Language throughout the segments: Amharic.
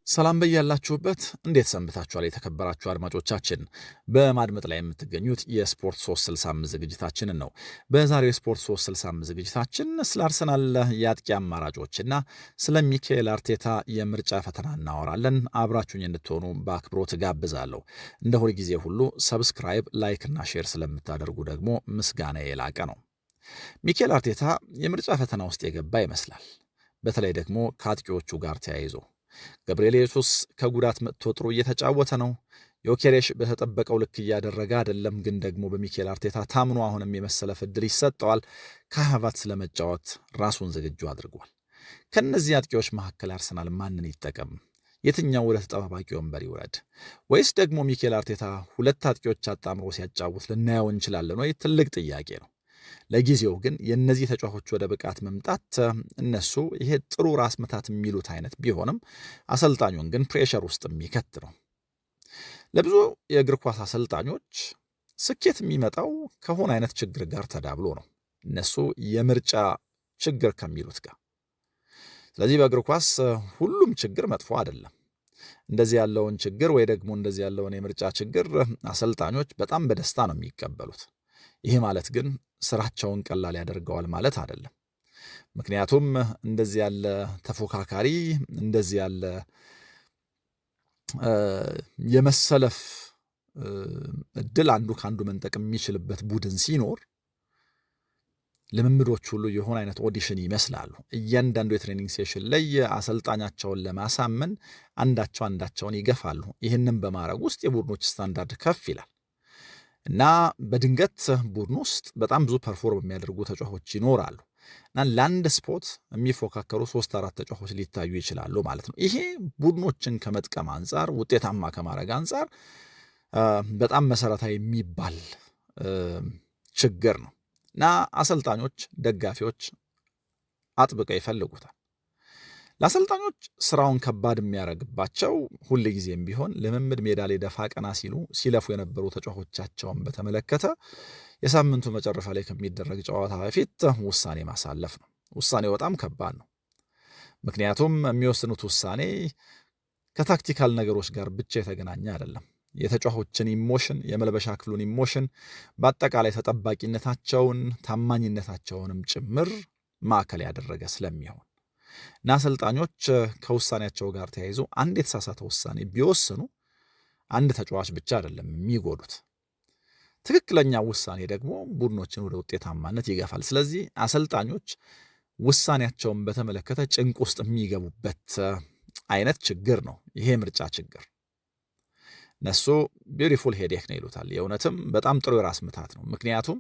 ሰላም በያላችሁበት እንዴት ሰንብታችኋል? የተከበራችሁ አድማጮቻችን በማድመጥ ላይ የምትገኙት የስፖርት 365 ዝግጅታችንን ነው። በዛሬው የስፖርት 365 ዝግጅታችን ስለ አርሰናል የአጥቂ አማራጮችና ስለ ሚኬል አርቴታ የምርጫ ፈተና እናወራለን። አብራችሁኝ እንድትሆኑ በአክብሮት ጋብዛለሁ። እንደ ሁል ጊዜ ሁሉ ሰብስክራይብ፣ ላይክ እና ሼር ስለምታደርጉ ደግሞ ምስጋና የላቀ ነው። ሚኬል አርቴታ የምርጫ ፈተና ውስጥ የገባ ይመስላል። በተለይ ደግሞ ከአጥቂዎቹ ጋር ተያይዞ ገብርኤል ኢየሱስ ከጉዳት መጥቶ ጥሩ እየተጫወተ ነው። ዮኬሬሽ በተጠበቀው ልክ እያደረገ አይደለም፣ ግን ደግሞ በሚኬል አርቴታ ታምኖ አሁንም የመሰለፍ ዕድል ይሰጠዋል። ከሃቫርትዝ ለመጫወት ራሱን ዝግጁ አድርጓል። ከነዚህ አጥቂዎች መካከል አርሰናል ማንን ይጠቀም? የትኛው ወደ ተጠባባቂ ወንበር ይውረድ? ወይስ ደግሞ ሚኬል አርቴታ ሁለት አጥቂዎች አጣምሮ ሲያጫውት ልናየው እንችላለን ወይ? ትልቅ ጥያቄ ነው። ለጊዜው ግን የእነዚህ ተጫዋቾች ወደ ብቃት መምጣት እነሱ ይሄ ጥሩ ራስ ምታት የሚሉት አይነት ቢሆንም አሰልጣኙን ግን ፕሬሸር ውስጥ የሚከት ነው። ለብዙ የእግር ኳስ አሰልጣኞች ስኬት የሚመጣው ከሆነ አይነት ችግር ጋር ተዳብሎ ነው፣ እነሱ የምርጫ ችግር ከሚሉት ጋር። ስለዚህ በእግር ኳስ ሁሉም ችግር መጥፎ አይደለም። እንደዚህ ያለውን ችግር ወይ ደግሞ እንደዚህ ያለውን የምርጫ ችግር አሰልጣኞች በጣም በደስታ ነው የሚቀበሉት። ይሄ ማለት ግን ስራቸውን ቀላል ያደርገዋል ማለት አይደለም። ምክንያቱም እንደዚህ ያለ ተፎካካሪ፣ እንደዚህ ያለ የመሰለፍ እድል አንዱ ከአንዱ መንጠቅ የሚችልበት ቡድን ሲኖር ልምምዶች ሁሉ የሆነ አይነት ኦዲሽን ይመስላሉ። እያንዳንዱ የትሬኒንግ ሴሽን ላይ አሰልጣኛቸውን ለማሳመን አንዳቸውን ይገፋሉ። ይህንን በማድረግ ውስጥ የቡድኖች ስታንዳርድ ከፍ ይላል እና በድንገት ቡድን ውስጥ በጣም ብዙ ፐርፎርም የሚያደርጉ ተጫዋቾች ይኖራሉ እና ለአንድ ስፖት የሚፎካከሩ 3-4 ተጫዋቾች ሊታዩ ይችላሉ ማለት ነው። ይሄ ቡድኖችን ከመጥቀም አንጻር፣ ውጤታማ ከማድረግ አንጻር በጣም መሰረታዊ የሚባል ችግር ነው እና አሰልጣኞች፣ ደጋፊዎች አጥብቀው ይፈልጉታል። ለአሰልጣኞች ስራውን ከባድ የሚያደርግባቸው ሁል ጊዜም ቢሆን ልምምድ ሜዳ ላይ ደፋ ቀና ሲለፉ የነበሩ ተጫዋቾቻቸውን በተመለከተ የሳምንቱ መጨረሻ ላይ ከሚደረግ ጨዋታ በፊት ውሳኔ ማሳለፍ ነው። ውሳኔው በጣም ከባድ ነው። ምክንያቱም የሚወስኑት ውሳኔ ከታክቲካል ነገሮች ጋር ብቻ የተገናኘ አይደለም። የተጫዋቾችን ኢሞሽን፣ የመልበሻ ክፍሉን ኢሞሽን፣ በአጠቃላይ ተጠባቂነታቸውን፣ ታማኝነታቸውንም ጭምር ማዕከል ያደረገ ስለሚሆን እና አሰልጣኞች ከውሳኔያቸው ጋር ተያይዞ አንድ የተሳሳተ ውሳኔ ቢወስኑ አንድ ተጫዋች ብቻ አይደለም የሚጎዱት። ትክክለኛ ውሳኔ ደግሞ ቡድኖችን ወደ ውጤታማነት ይገፋል። ስለዚህ አሰልጣኞች ውሳኔያቸውን በተመለከተ ጭንቅ ውስጥ የሚገቡበት አይነት ችግር ነው ይሄ ምርጫ ችግር። እነሱ ቢዩቲፉል ሄዴክ ነው ይሉታል። የእውነትም በጣም ጥሩ የራስ ምታት ነው። ምክንያቱም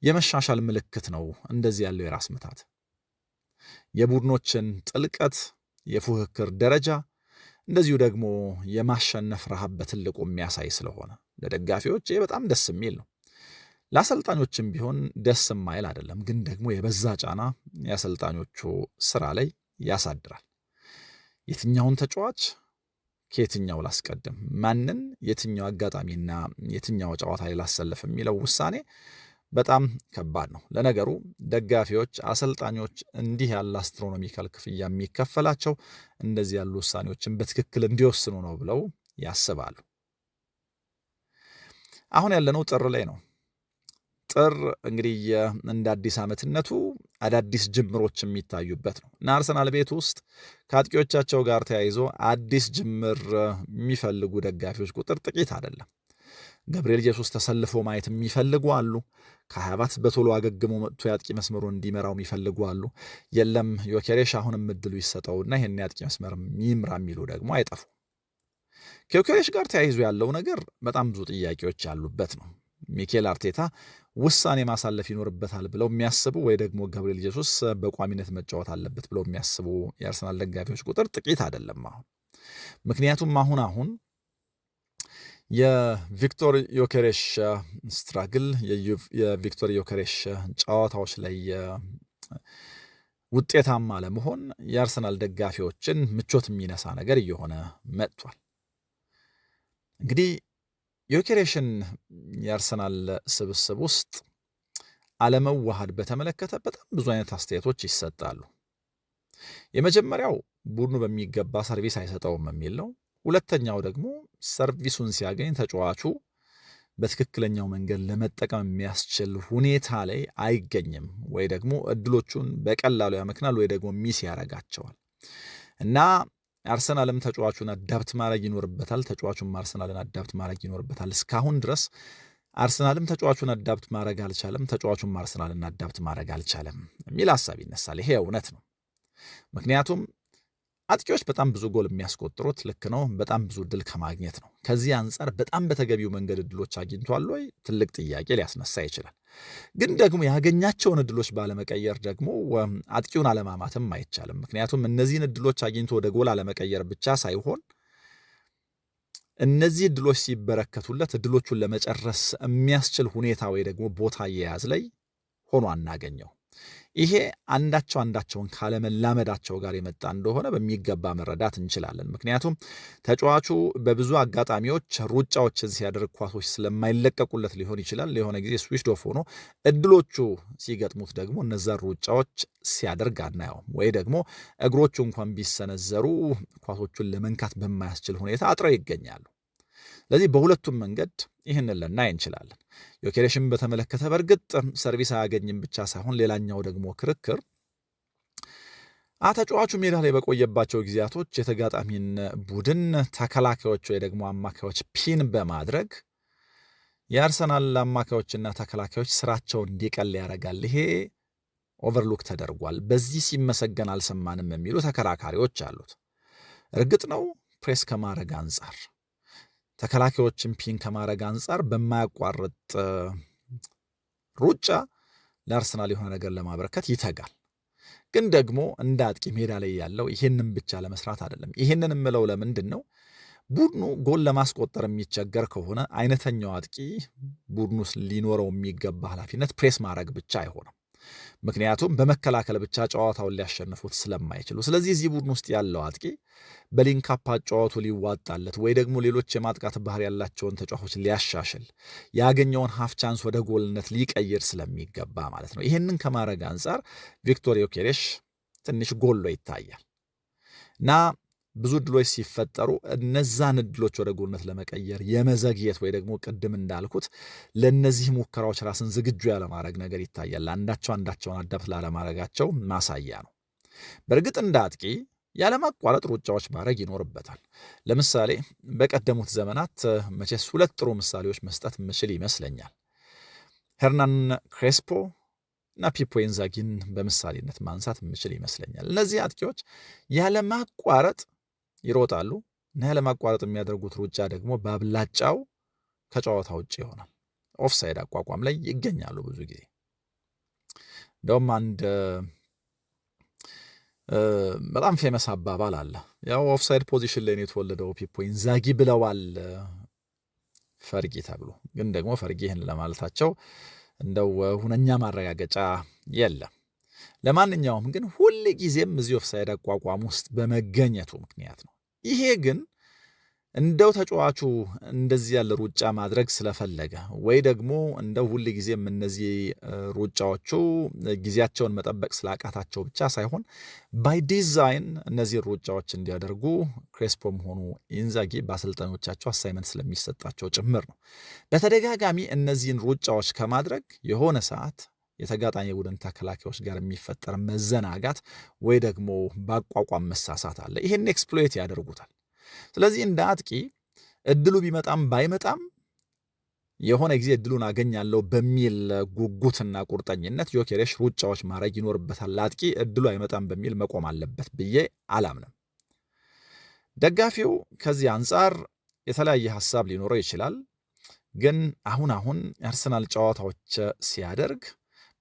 የመሻሻል ምልክት ነው እንደዚህ ያለው የራስ ምታት። የቡድኖችን ጥልቀት፣ የፉክክር ደረጃ፣ እንደዚሁ ደግሞ የማሸነፍ ረሃብ በትልቁ የሚያሳይ ስለሆነ ለደጋፊዎች ይህ በጣም ደስ የሚል ነው። ለአሰልጣኞችም ቢሆን ደስ የማይል አይደለም፣ ግን ደግሞ የበዛ ጫና የአሰልጣኞቹ ስራ ላይ ያሳድራል። የትኛውን ተጫዋች ከየትኛው ላስቀድም፣ ማንን የትኛው አጋጣሚና የትኛው ጨዋታ ላይ ላሰለፍ የሚለው ውሳኔ በጣም ከባድ ነው። ለነገሩ ደጋፊዎች አሰልጣኞች እንዲህ ያለ አስትሮኖሚካል ክፍያ የሚከፈላቸው እንደዚህ ያሉ ውሳኔዎችን በትክክል እንዲወስኑ ነው ብለው ያስባሉ። አሁን ያለነው ጥር ላይ ነው። ጥር እንግዲህ እንደ አዲስ ዓመትነቱ አዳዲስ ጅምሮች የሚታዩበት ነው እና አርሰናል ቤት ውስጥ ከአጥቂዎቻቸው ጋር ተያይዞ አዲስ ጅምር የሚፈልጉ ደጋፊዎች ቁጥር ጥቂት አይደለም። ገብርኤል ኢየሱስ ተሰልፎ ማየት የሚፈልጉ አሉ። ከሃቫርትዝ በቶሎ አገግሞ መጥቶ የአጥቂ መስመሩን እንዲመራው የሚፈልጉ አሉ። የለም ዮኬሬሽ አሁንም እድሉ ይሰጠውና ይሄን የአጥቂ መስመር ይምራ የሚሉ ደግሞ አይጠፉ። ከዮኬሬሽ ጋር ተያይዞ ያለው ነገር በጣም ብዙ ጥያቄዎች ያሉበት ነው። ሚኬል አርቴታ ውሳኔ ማሳለፍ ይኖርበታል ብለው የሚያስቡ ወይ ደግሞ ገብርኤል ኢየሱስ በቋሚነት መጫወት አለበት ብለው የሚያስቡ የአርሰናል ደጋፊዎች ቁጥር ጥቂት አይደለም አሁን። ምክንያቱም አሁን የቪክቶር ዮኬሬሽ ስትራግል፣ የቪክቶር ዮኬሬሽ ጨዋታዎች ላይ ውጤታማ ለመሆን የአርሰናል ደጋፊዎችን ምቾት የሚነሳ ነገር እየሆነ መጥቷል። እንግዲህ ዮኬሬሽን የአርሰናል ስብስብ ውስጥ አለመዋሃድ በተመለከተ በጣም ብዙ አይነት አስተያየቶች ይሰጣሉ። የመጀመሪያው ቡድኑ በሚገባ ሰርቪስ አይሰጠውም የሚል ነው። ሁለተኛው ደግሞ ሰርቪሱን ሲያገኝ ተጫዋቹ በትክክለኛው መንገድ ለመጠቀም የሚያስችል ሁኔታ ላይ አይገኝም፣ ወይ ደግሞ እድሎቹን በቀላሉ ያመክናል፣ ወይ ደግሞ ሚስ ያረጋቸዋል እና አርሰናልም ተጫዋቹን አዳፕት ማድረግ ይኖርበታል፣ ተጫዋቹም አርሰናልን አዳፕት ማድረግ ይኖርበታል። እስካሁን ድረስ አርሰናልም ተጫዋቹን አዳፕት ማድረግ አልቻለም፣ ተጫዋቹም አርሰናልን አዳፕት ማድረግ አልቻለም የሚል ሀሳብ ይነሳል። ይሄ እውነት ነው። ምክንያቱም አጥቂዎች በጣም ብዙ ጎል የሚያስቆጥሩት ልክ ነው በጣም ብዙ እድል ከማግኘት ነው። ከዚህ አንጻር በጣም በተገቢው መንገድ እድሎች አግኝቷል ወይ ትልቅ ጥያቄ ሊያስነሳ ይችላል። ግን ደግሞ ያገኛቸውን እድሎች ባለመቀየር ደግሞ አጥቂውን አለማማትም አይቻልም። ምክንያቱም እነዚህን እድሎች አግኝቶ ወደ ጎል አለመቀየር ብቻ ሳይሆን እነዚህ እድሎች ሲበረከቱለት እድሎቹን ለመጨረስ የሚያስችል ሁኔታ ወይ ደግሞ ቦታ አያያዝ ላይ ሆኖ አናገኘው። ይሄ አንዳቸውን ካለመላመዳቸው ጋር የመጣ እንደሆነ በሚገባ መረዳት እንችላለን። ምክንያቱም ተጫዋቹ በብዙ አጋጣሚዎች ሩጫዎችን ሲያደርግ ኳሶች ስለማይለቀቁለት ሊሆን ይችላል። የሆነ ጊዜ ስዊችድ ኦፍ ሆኖ እድሎቹ ሲገጥሙት ደግሞ እነዛ ሩጫዎች ሲያደርግ አናየውም፣ ወይ ደግሞ እግሮቹ እንኳን ቢሰነዘሩ ኳሶቹን ለመንካት በማያስችል ሁኔታ አጥረው ይገኛሉ። ስለዚህ በሁለቱም መንገድ ይህንን ልናይ እንችላለን። ዮኬሬሽን በተመለከተ በእርግጥ ሰርቪስ አያገኝም ብቻ ሳይሆን ሌላኛው ደግሞ ክርክር ተጫዋቹ ሜዳ ላይ በቆየባቸው ጊዜያቶች የተጋጣሚን ቡድን ተከላካዮች ወይ ደግሞ አማካዮች ፒን በማድረግ የአርሰናል አማካዮችና ተከላካዮች ስራቸውን እንዲቀል ያደርጋል። ይሄ ኦቨርሉክ ተደርጓል፣ በዚህ ሲመሰገን አልሰማንም የሚሉ ተከራካሪዎች አሉት። እርግጥ ነው ፕሬስ ከማድረግ አንጻር ተከላካዮችን ፒን ከማድረግ አንጻር በማያቋርጥ ሩጫ ለአርሰናል የሆነ ነገር ለማበረከት ይተጋል። ግን ደግሞ እንደ አጥቂ ሜዳ ላይ ያለው ይህንን ብቻ ለመስራት አይደለም። ይህንን የምለው ለምንድን ነው? ቡድኑ ጎል ለማስቆጠር የሚቸገር ከሆነ አይነተኛው አጥቂ ቡድኑ ውስጥ ሊኖረው የሚገባ ኃላፊነት ፕሬስ ማድረግ ብቻ አይሆንም። ምክንያቱም በመከላከል ብቻ ጨዋታውን ሊያሸንፉት ስለማይችሉ። ስለዚህ እዚህ ቡድን ውስጥ ያለው አጥቂ በሊንካፕ ጨዋቱ ሊዋጣለት ወይ ደግሞ ሌሎች የማጥቃት ባህር ያላቸውን ተጫዋቾች ሊያሻሽል ያገኘውን ሀፍ ቻንስ ወደ ጎልነት ሊቀይር ስለሚገባ ማለት ነው። ይህንን ከማድረግ አንጻር ቪክቶር ዮኬሬሽ ትንሽ ጎሎ ይታያል እና ብዙ እድሎች ሲፈጠሩ እነዛን እድሎች ወደ ጎልነት ለመቀየር የመዘግየት ወይ ደግሞ ቅድም እንዳልኩት ለነዚህ ሙከራዎች ራስን ዝግጁ ያለማድረግ ነገር ይታያል። አንዳቸውን አዳፕት ላለማድረጋቸው ማሳያ ነው። በእርግጥ እንደ አጥቂ ያለማቋረጥ ሩጫዎች ማድረግ ይኖርበታል። ለምሳሌ በቀደሙት ዘመናት መቼስ ሁለት ጥሩ ምሳሌዎች መስጠት ምችል ይመስለኛል። ሄርናን ክሬስፖ እና ፒፖ ኢንዛጊን በምሳሌነት ማንሳት ምችል ይመስለኛል። እነዚህ አጥቂዎች ያለማቋረጥ ይሮጣሉ እና ያለማቋረጥ የሚያደርጉት ሩጫ ደግሞ በአብላጫው ከጨዋታ ውጭ ይሆናል። ኦፍሳይድ አቋቋም ላይ ይገኛሉ ብዙ ጊዜ። እንደውም አንድ በጣም ፌመስ አባባል አለ። ያው ኦፍሳይድ ፖዚሽን ላይ ነው የተወለደው ፒፖ ኢንዛጊ ብለዋል ፈርጊ ተብሎ። ግን ደግሞ ፈርጊ ይህን ለማለታቸው እንደው ሁነኛ ማረጋገጫ የለም። ለማንኛውም ግን ሁል ጊዜም እዚህ ኦፍሳይድ አቋቋም ውስጥ በመገኘቱ ምክንያት ነው። ይሄ ግን እንደው ተጫዋቹ እንደዚህ ያለ ሩጫ ማድረግ ስለፈለገ ወይ ደግሞ እንደው ሁል ጊዜም እነዚህ ሩጫዎቹ ጊዜያቸውን መጠበቅ ስላቃታቸው ብቻ ሳይሆን ባይ ዲዛይን እነዚህ ሩጫዎች እንዲያደርጉ ክሬስፖም ሆኑ ኢንዛጊ በአሰልጣኞቻቸው አሳይመንት ስለሚሰጣቸው ጭምር ነው። በተደጋጋሚ እነዚህን ሩጫዎች ከማድረግ የሆነ ሰዓት የተጋጣሚ ቡድን ተከላካዮች ጋር የሚፈጠር መዘናጋት ወይ ደግሞ በአቋቋም መሳሳት አለ። ይሄን ኤክስፕሎይት ያደርጉታል። ስለዚህ እንደ አጥቂ እድሉ ቢመጣም ባይመጣም የሆነ ጊዜ እድሉን አገኛለሁ በሚል ጉጉትና ቁርጠኝነት ዮኬሬሽ ሩጫዎች ማድረግ ይኖርበታል። ለአጥቂ እድሉ አይመጣም በሚል መቆም አለበት ብዬ አላምንም። ደጋፊው ከዚህ አንጻር የተለያየ ሀሳብ ሊኖረው ይችላል። ግን አሁን የአርሰናል ጨዋታዎች ሲያደርግ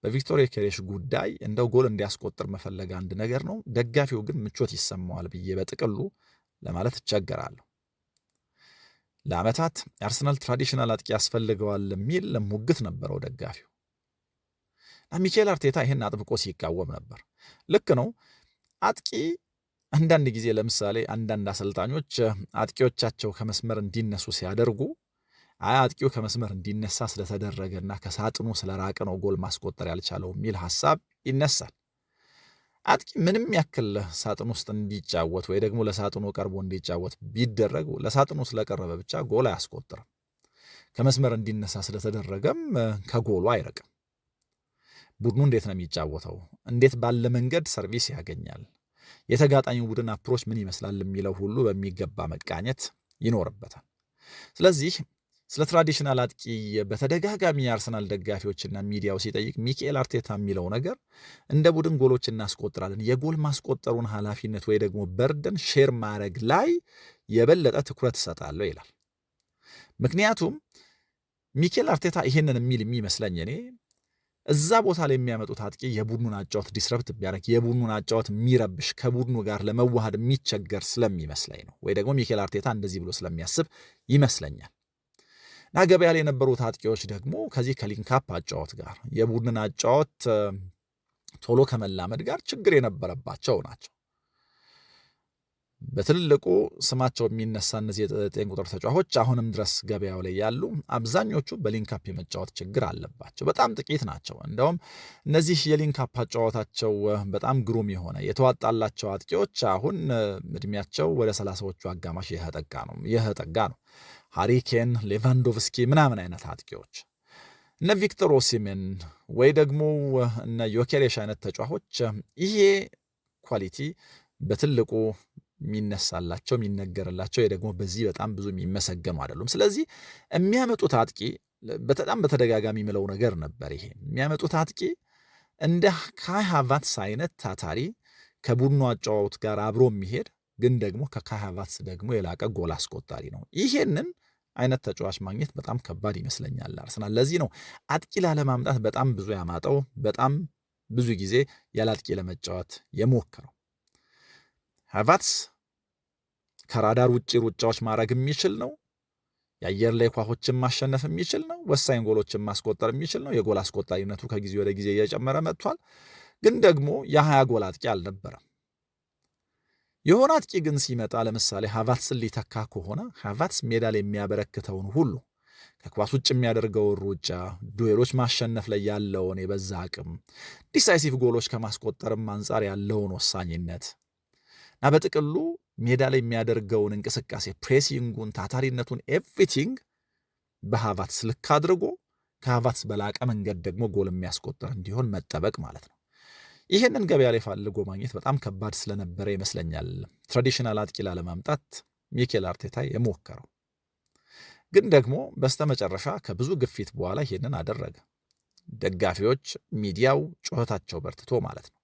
በቪክቶር ዮኬሬሽ ጉዳይ እንደው ጎል እንዲያስቆጥር መፈለግ አንድ ነገር ነው። ደጋፊው ግን ምቾት ይሰማዋል ብዬ በጥቅሉ ለማለት እቸገራለሁ። ለዓመታት የአርሰናል ትራዲሽናል አጥቂ ያስፈልገዋል የሚል ሙግት ነበረው ደጋፊው። ሚኬል አርቴታ ይህን አጥብቆ ሲቃወም ነበር። ልክ ነው። አጥቂ አንዳንድ ጊዜ ለምሳሌ አንዳንድ አሰልጣኞች አጥቂዎቻቸው ከመስመር እንዲነሱ ሲያደርጉ አጥቂው ከመስመር እንዲነሳ ስለተደረገና ከሳጥኑ ስለራቀ ነው ጎል ማስቆጠር ያልቻለው የሚል ሐሳብ ይነሳል። አጥቂ ምንም ያክል ሳጥን ውስጥ እንዲጫወት ወይ ደግሞ ለሳጥኑ ቀርቦ እንዲጫወት ቢደረግ ለሳጥኑ ስለቀረበ ብቻ ጎል አያስቆጥርም። ከመስመር እንዲነሳ ስለተደረገም ከጎሉ አይርቅም። ቡድኑ እንዴት ነው የሚጫወተው? እንዴት ባለ መንገድ ሰርቪስ ያገኛል? የተጋጣሚው ቡድን አፕሮች ምን ይመስላል የሚለው ሁሉ በሚገባ መቃኘት ይኖርበታል። ስለዚህ ስለ ትራዲሽናል አጥቂ በተደጋጋሚ የአርሰናል ደጋፊዎችና ሚዲያው ሲጠይቅ ሚኬል አርቴታ የሚለው ነገር እንደ ቡድን ጎሎች እናስቆጥራለን፣ የጎል ማስቆጠሩን ኃላፊነት ወይ ደግሞ በርደን ሼር ማድረግ ላይ የበለጠ ትኩረት እሰጣለሁ ይላል። ምክንያቱም ሚኬል አርቴታ ይሄንን የሚመስለኝ እኔ እዛ ቦታ ላይ የሚያመጡት አጥቂ የቡድኑን አጫወት ዲስረፕት ቢያደርግ የቡድኑን አጫወት የሚረብሽ ከቡድኑ ጋር ለመዋሃድ የሚቸገር ስለሚመስለኝ ነው። ወይ ደግሞ ሚኬል አርቴታ እንደዚህ ብሎ ስለሚያስብ ይመስለኛል። እና ገበያ ላይ የነበሩት አጥቂዎች ደግሞ ከዚህ ከሊንካፕ አጫወት ጋር የቡድንን አጫወት ቶሎ ከመላመድ ጋር ችግር የነበረባቸው ናቸው። በትልቁ ስማቸው የሚነሳ እነዚህ የዘጠኝ ቁጥር ተጫዋቾች አሁንም ድረስ ገበያው ላይ ያሉ አብዛኞቹ በሊንካፕ የመጫወት ችግር አለባቸው። በጣም ጥቂት ናቸው። እንደውም እነዚህ የሊንካፕ አጫወታቸው በጣም ግሩም የሆነ የተዋጣላቸው አጥቂዎች አሁን እድሜያቸው ወደ 30ዎቹ አጋማሽ የተጠጋ ነው። ሃሪኬን፣ ሌቫንዶቭስኪ ምናምን አይነት አጥቂዎች እነ ቪክተር ኦሲሜን ወይ ደግሞ እነ ዮኬሬሽ አይነት ተጫዋቾች ይሄ ኳሊቲ በትልቁ የሚነሳላቸው የሚነገርላቸው ደግሞ በዚህ በጣም ብዙ የሚመሰገኑ አይደሉም። ስለዚህ የሚያመጡት አጥቂ በጣም በተደጋጋሚ የምለው ነገር ነበር። ይሄ የሚያመጡት አጥቂ እንደ ካይ ሃቨርትዝ አይነት ታታሪ ከቡድኑ አጫዋወት ጋር አብሮ የሚሄድ ግን ደግሞ ከካይ ሃቨርትዝ ደግሞ የላቀ ጎል አስቆጣሪ ነው። ይሄንን አይነት ተጫዋች ማግኘት በጣም ከባድ ይመስለኛል አርሰናል። ለዚህ ነው አጥቂ ላለማምጣት በጣም ብዙ ያማጠው፣ በጣም ብዙ ጊዜ ያለ አጥቂ ለመጫወት የሞከረው። ሃቨርትዝ ከራዳር ውጪ ሩጫዎች ማድረግ የሚችል ነው። የአየር ላይ ኳሶችን ማሸነፍ የሚችል ነው። ወሳኝ ጎሎችን ማስቆጠር የሚችል ነው። የጎል አስቆጣሪነቱ ከጊዜ ወደ ጊዜ እየጨመረ መጥቷል። ግን ደግሞ የ20 ጎል አጥቂ አልነበረም። የሆነ አጥቂ ግን ሲመጣ ለምሳሌ ሃቨርትዝን ሊተካ ከሆነ ሃቨርትዝ ሜዳ ላይ የሚያበረክተውን ሁሉ ከኳስ ውጭ የሚያደርገውን ሩጫ፣ ዱዌሎች ማሸነፍ ላይ ያለውን የበዛ አቅም፣ ዲሳይሲቭ ጎሎች ከማስቆጠርም አንጻር ያለውን ወሳኝነት እና በጥቅሉ ሜዳ ላይ የሚያደርገውን እንቅስቃሴ፣ ፕሬሲንጉን፣ ታታሪነቱን ኤቭሪቲንግ በሃቨርትዝ ልክ አድርጎ ከሃቨርትዝ በላቀ መንገድ ደግሞ ጎል የሚያስቆጥር እንዲሆን መጠበቅ ማለት ነው። ይህንን ገበያ ላይ ፈልጎ ማግኘት በጣም ከባድ ስለነበረ ይመስለኛል ትራዲሽናል አጥቂ ላለማምጣት ሚኬል አርቴታ የሞከረው። ግን ደግሞ በስተመጨረሻ ከብዙ ግፊት በኋላ ይህንን አደረገ። ደጋፊዎች፣ ሚዲያው ጩኸታቸው በርትቶ ማለት ነው።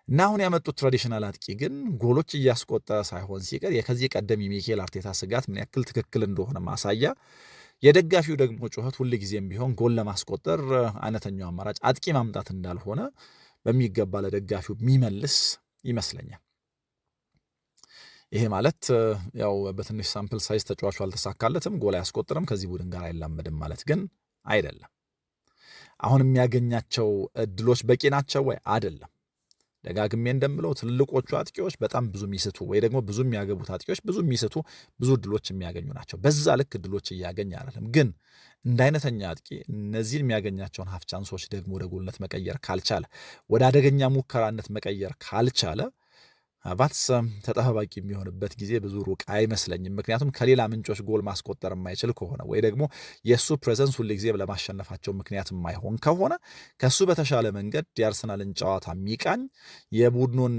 እና አሁን ያመጡት ትራዲሽናል አጥቂ ግን ጎሎች እያስቆጠረ ሳይሆን ሲቀር ከዚህ ቀደም የሚኬል አርቴታ ስጋት ምን ያክል ትክክል እንደሆነ ማሳያ፣ የደጋፊው ደግሞ ጩኸት ሁልጊዜም ቢሆን ጎል ለማስቆጠር አይነተኛው አማራጭ አጥቂ ማምጣት እንዳልሆነ በሚገባ ለደጋፊው የሚመልስ ይመስለኛል። ይሄ ማለት ያው በትንሽ ሳምፕል ሳይዝ ተጫዋቹ አልተሳካለትም፣ ጎል አያስቆጥርም፣ ከዚህ ቡድን ጋር አይላመድም ማለት ግን አይደለም። አሁን የሚያገኛቸው እድሎች በቂ ናቸው ወይ? አይደለም። ደጋግሜ እንደምለው ትልቆቹ አጥቂዎች በጣም ብዙ የሚስቱ ወይ ደግሞ ብዙ የሚያገቡት አጥቂዎች ብዙ የሚስቱ ብዙ እድሎች የሚያገኙ ናቸው። በዛ ልክ እድሎች እያገኝ አይደለም። ግን እንደ አይነተኛ አጥቂ እነዚህን የሚያገኛቸውን ሀፍ ቻንሶች ደግሞ ወደ ጎልነት መቀየር ካልቻለ፣ ወደ አደገኛ ሙከራነት መቀየር ካልቻለ ሃቨርትዝ ተጠባባቂ የሚሆንበት ጊዜ ብዙ ሩቅ አይመስለኝም። ምክንያቱም ከሌላ ምንጮች ጎል ማስቆጠር የማይችል ከሆነ ወይ ደግሞ የእሱ ፕሬዘንስ ሁልጊዜ ለማሸነፋቸው ምክንያት የማይሆን ከሆነ ከእሱ በተሻለ መንገድ የአርሰናልን ጨዋታ የሚቃኝ የቡድኑን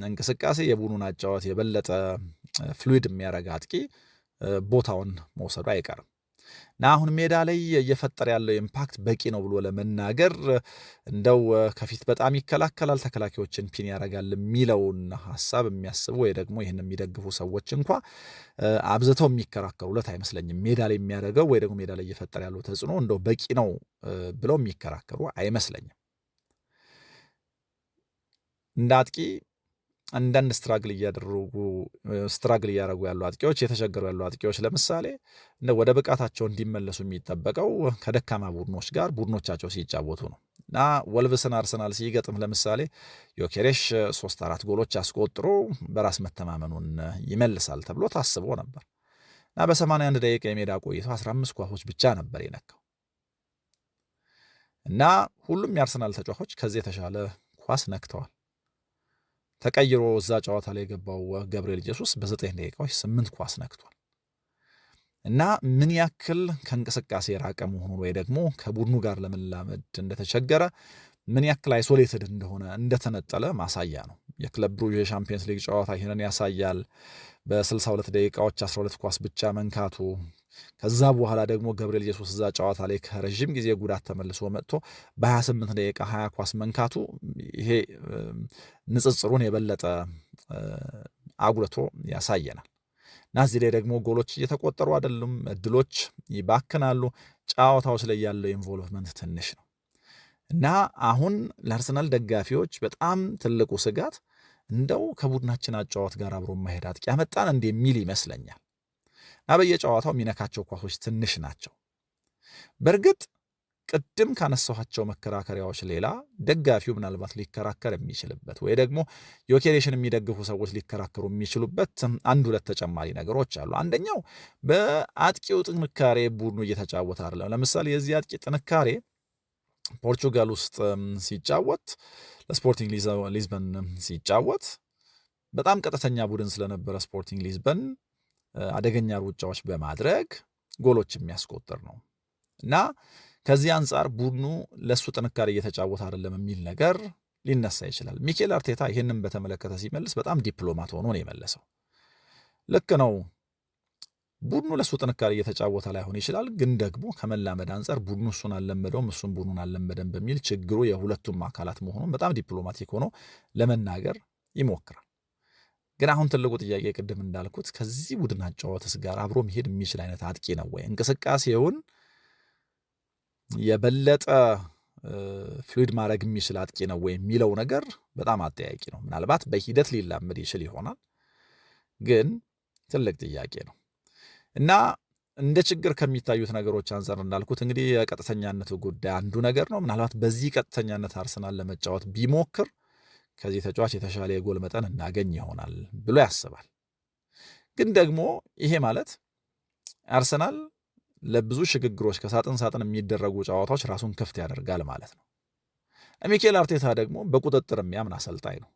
እንቅስቃሴ የቡድኑን አጫዋት የበለጠ ፍሉይድ የሚያደርግ አጥቂ ቦታውን መውሰዱ አይቀርም እና አሁን ሜዳ ላይ እየፈጠረ ያለው ኢምፓክት በቂ ነው ብሎ ለመናገር እንደው ከፊት በጣም ይከላከላል፣ ተከላካዮችን ፒን ያደርጋል የሚለውን ሐሳብ የሚያስቡ ወይ ደግሞ ይህን የሚደግፉ ሰዎች እንኳ አብዝተው የሚከራከሩለት አይመስለኝም። ሜዳ ላይ የሚያደርገው ወይ ደግሞ ሜዳ ላይ እየፈጠረ ያለው ተጽዕኖ እንደው በቂ ነው ብለው የሚከራከሩ አይመስለኝም። እንደ አጥቂ አንዳንድ ስትራግል እያደረጉ ያሉ አጥቂዎች፣ የተቸገሩ ያሉ አጥቂዎች ለምሳሌ ወደ ብቃታቸው እንዲመለሱ የሚጠበቀው ከደካማ ቡድኖች ጋር ቡድኖቻቸው ሲጫወቱ ነው እና ወልቭስን አርሰናል ሲገጥም ለምሳሌ ዮኬሬሽ 3-4 ጎሎች አስቆጥሮ በራስ መተማመኑን ይመልሳል ተብሎ ታስቦ ነበር እና በ81 ደቂቃ የሜዳ ቆይቶ 15 ኳሶች ብቻ ነበር የነካው እና ሁሉም የአርሰናል ተጫዋቾች ከዚህ የተሻለ ኳስ ነክተዋል። ተቀይሮ እዛ ጨዋታ ላይ የገባው ገብርኤል ጄሱስ በ9 ደቂቃዎች 8 ኳስ ነክቷል እና ምን ያክል ከእንቅስቃሴ የራቀ መሆኑን ወይ ደግሞ ከቡድኑ ጋር ለመላመድ እንደተቸገረ ምን ያክል አይሶሌትድ እንደሆነ እንደተነጠለ ማሳያ ነው። የክለብ ብሩዥ የሻምፒየንስ ሊግ ጨዋታ ይህንን ያሳያል። በ62 ደቂቃዎች 12 ኳስ ብቻ መንካቱ፣ ከዛ በኋላ ደግሞ ገብርኤል ጄሱስ እዛ ጨዋታ ላይ ከረዥም ጊዜ ጉዳት ተመልሶ መጥቶ በ28 ደቂቃ 20 ኳስ መንካቱ ይሄ ንጽጽሩን የበለጠ አጉልቶ ያሳየናል። እና እዚህ ላይ ደግሞ ጎሎች እየተቆጠሩ አይደሉም፣ እድሎች ይባክናሉ፣ ጨዋታዎች ላይ ያለው ኢንቮልቭመንት ትንሽ ነው እና አሁን ለአርሰናል ደጋፊዎች በጣም ትልቁ ስጋት እንደው ከቡድናችን አጫዋት ጋር አብሮ ማሄድ አጥቂ ያመጣን እንደሚል ይመስለኛል። እና በየጨዋታው የሚነካቸው ኳሶች ትንሽ ናቸው። በእርግጥ ቅድም ካነሳኋቸው መከራከሪያዎች ሌላ ደጋፊው ምናልባት ሊከራከር የሚችልበት ወይ ደግሞ ዮኬሬሽን የሚደግፉ ሰዎች ሊከራከሩ የሚችሉበት አንድ ሁለት ተጨማሪ ነገሮች አሉ። አንደኛው በአጥቂው ጥንካሬ ቡድኑ እየተጫወተ አይደለም። ለምሳሌ የዚህ አጥቂ ጥንካሬ ፖርቹጋል ውስጥ ሲጫወት ለስፖርቲንግ ሊዝበን ሲጫወት በጣም ቀጥተኛ ቡድን ስለነበረ ስፖርቲንግ ሊዝበን አደገኛ ሩጫዎች በማድረግ ጎሎች የሚያስቆጥር ነው እና ከዚህ አንጻር ቡድኑ ለሱ ጥንካሬ እየተጫወተ አይደለም የሚል ነገር ሊነሳ ይችላል። ሚኬል አርቴታ ይህንን በተመለከተ ሲመልስ በጣም ዲፕሎማት ሆኖ ነው የመለሰው። ልክ ነው፣ ቡድኑ ለሱ ጥንካሬ እየተጫወተ ላይሆን ይችላል፣ ግን ደግሞ ከመላመድ አንጻር ቡድኑ እሱን አልለመደውም፣ እሱን ቡድኑን አልለመደም በሚል ችግሩ የሁለቱም አካላት መሆኑን በጣም ዲፕሎማቲክ ሆኖ ለመናገር ይሞክራል። ግን አሁን ትልቁ ጥያቄ ቅድም እንዳልኩት ከዚህ ቡድን አጫዋትስ ጋር አብሮ መሄድ የሚችል አይነት አጥቂ ነው ወይ? እንቅስቃሴውን የበለጠ ፍሉይድ ማድረግ የሚችል አጥቂ ነው ወይ የሚለው ነገር በጣም አጠያቂ ነው። ምናልባት በሂደት ሊላመድ ይችል ይሆናል፣ ግን ትልቅ ጥያቄ ነው እና እንደ ችግር ከሚታዩት ነገሮች አንጻር እንዳልኩት እንግዲህ የቀጥተኛነቱ ጉዳይ አንዱ ነገር ነው። ምናልባት በዚህ ቀጥተኛነት አርሰናል ለመጫወት ቢሞክር ከዚህ ተጫዋች የተሻለ የጎል መጠን እናገኝ ይሆናል ብሎ ያስባል። ግን ደግሞ ይሄ ማለት አርሰናል ለብዙ ሽግግሮች ከሳጥን ሳጥን የሚደረጉ ጨዋታዎች ራሱን ክፍት ያደርጋል ማለት ነው። ሚኬል አርቴታ ደግሞ በቁጥጥር የሚያምን አሰልጣኝ ነው።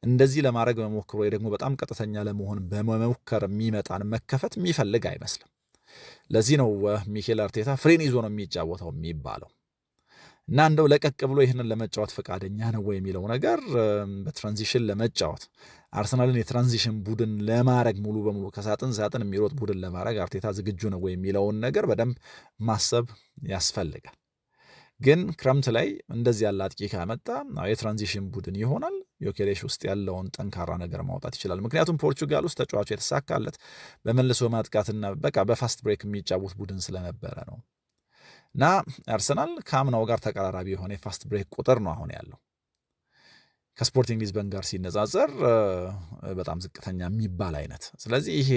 እንደዚህ ለማድረግ መሞክር ወይ ደግሞ በጣም ቀጥተኛ ለመሆን በመሞከር የሚመጣን መከፈት የሚፈልግ አይመስልም። ለዚህ ነው ሚኬል አርቴታ ፍሬን ይዞ ነው የሚጫወተው የሚባለው እና እንደው ለቀቅ ብሎ ይህንን ለመጫወት ፈቃደኛ ነው ወይ የሚለው ነገር በትራንዚሽን ለመጫወት አርሰናልን የትራንዚሽን ቡድን ለማድረግ ሙሉ በሙሉ ከሳጥን ሳጥን የሚሮጥ ቡድን ለማድረግ አርቴታ ዝግጁ ነው ወይ የሚለውን ነገር በደንብ ማሰብ ያስፈልጋል። ግን ክረምት ላይ እንደዚህ ያለ አጥቂ ካመጣ የትራንዚሽን ቡድን ይሆናል። ዮኬሬሽ ውስጥ ያለውን ጠንካራ ነገር ማውጣት ይችላል። ምክንያቱም ፖርቹጋል ውስጥ ተጫዋቹ የተሳካለት በመልሶ ማጥቃትና በቃ በፋስት ብሬክ የሚጫወት ቡድን ስለነበረ ነው እና አርሰናል ከአምናው ጋር ተቀራራቢ የሆነ የፋስት ብሬክ ቁጥር ነው አሁን ያለው። ከስፖርቲንግ ሊዝበን ጋር ሲነጻጸር በጣም ዝቅተኛ የሚባል አይነት። ስለዚህ ይሄ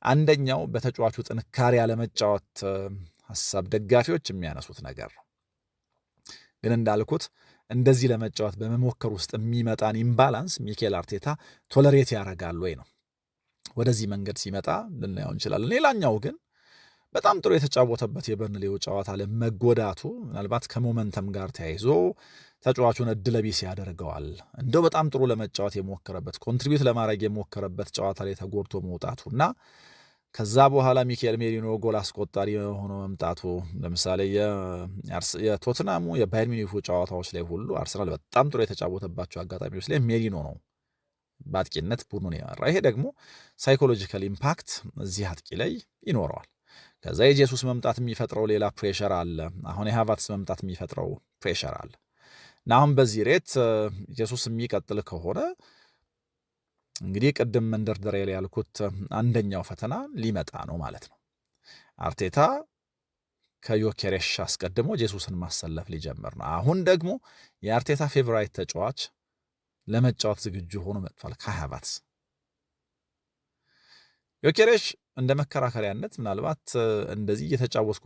አንደኛው በተጫዋቹ ጥንካሬ ያለመጫወት ሀሳብ ደጋፊዎች የሚያነሱት ነገር ነው። ግን እንዳልኩት እንደዚህ ለመጫወት በመሞከር ውስጥ የሚመጣን ኢምባላንስ ሚኬል አርቴታ ቶለሬት ያደርጋል ወይ ነው። ወደዚህ መንገድ ሲመጣ ልናየው እንችላለን። ሌላኛው ግን በጣም ጥሩ የተጫወተበት የበርንሌው ጨዋታ ለመጎዳቱ ምናልባት ከሞመንተም ጋር ተያይዞ ተጫዋቹን እድለቢስ ያደርገዋል። እንደው በጣም ጥሩ ለመጫወት የሞከረበት ኮንትሪቢዩት ለማድረግ የሞከረበት ጨዋታ ላይ ተጎድቶ መውጣቱና ከዛ በኋላ ሚካኤል ሜሪኖ ጎል አስቆጣሪ ሆኖ መምጣቱ፣ ለምሳሌ የቶትናሙ የባየር ሚኒኩ ጨዋታዎች ላይ ሁሉ አርሰናል በጣም ጥሩ የተጫወተባቸው አጋጣሚዎች ላይ ሜሪኖ ነው በአጥቂነት ቡድኑን የመራ። ይሄ ደግሞ ሳይኮሎጂካል ኢምፓክት እዚህ አጥቂ ላይ ይኖረዋል። ከዛ የጄሱስ መምጣት የሚፈጥረው ሌላ ፕሬሸር አለ። አሁን የሃቫርትስ መምጣት የሚፈጥረው ፕሬሸር አለ እና አሁን በዚህ ሬት ጄሱስ የሚቀጥል ከሆነ እንግዲህ ቅድም መንደርደሪያ ላይ ያልኩት አንደኛው ፈተና ሊመጣ ነው ማለት ነው። አርቴታ ከዮኬሬሽ አስቀድሞ ጄሱስን ማሰለፍ ሊጀምር ነው። አሁን ደግሞ የአርቴታ ፌቨራይት ተጫዋች ለመጫወት ዝግጁ ሆኖ መጥቷል ከሃቫርትስ። ዮኬሬሽ እንደ መከራከሪያነት ምናልባት እንደዚህ እየተጫወትኩ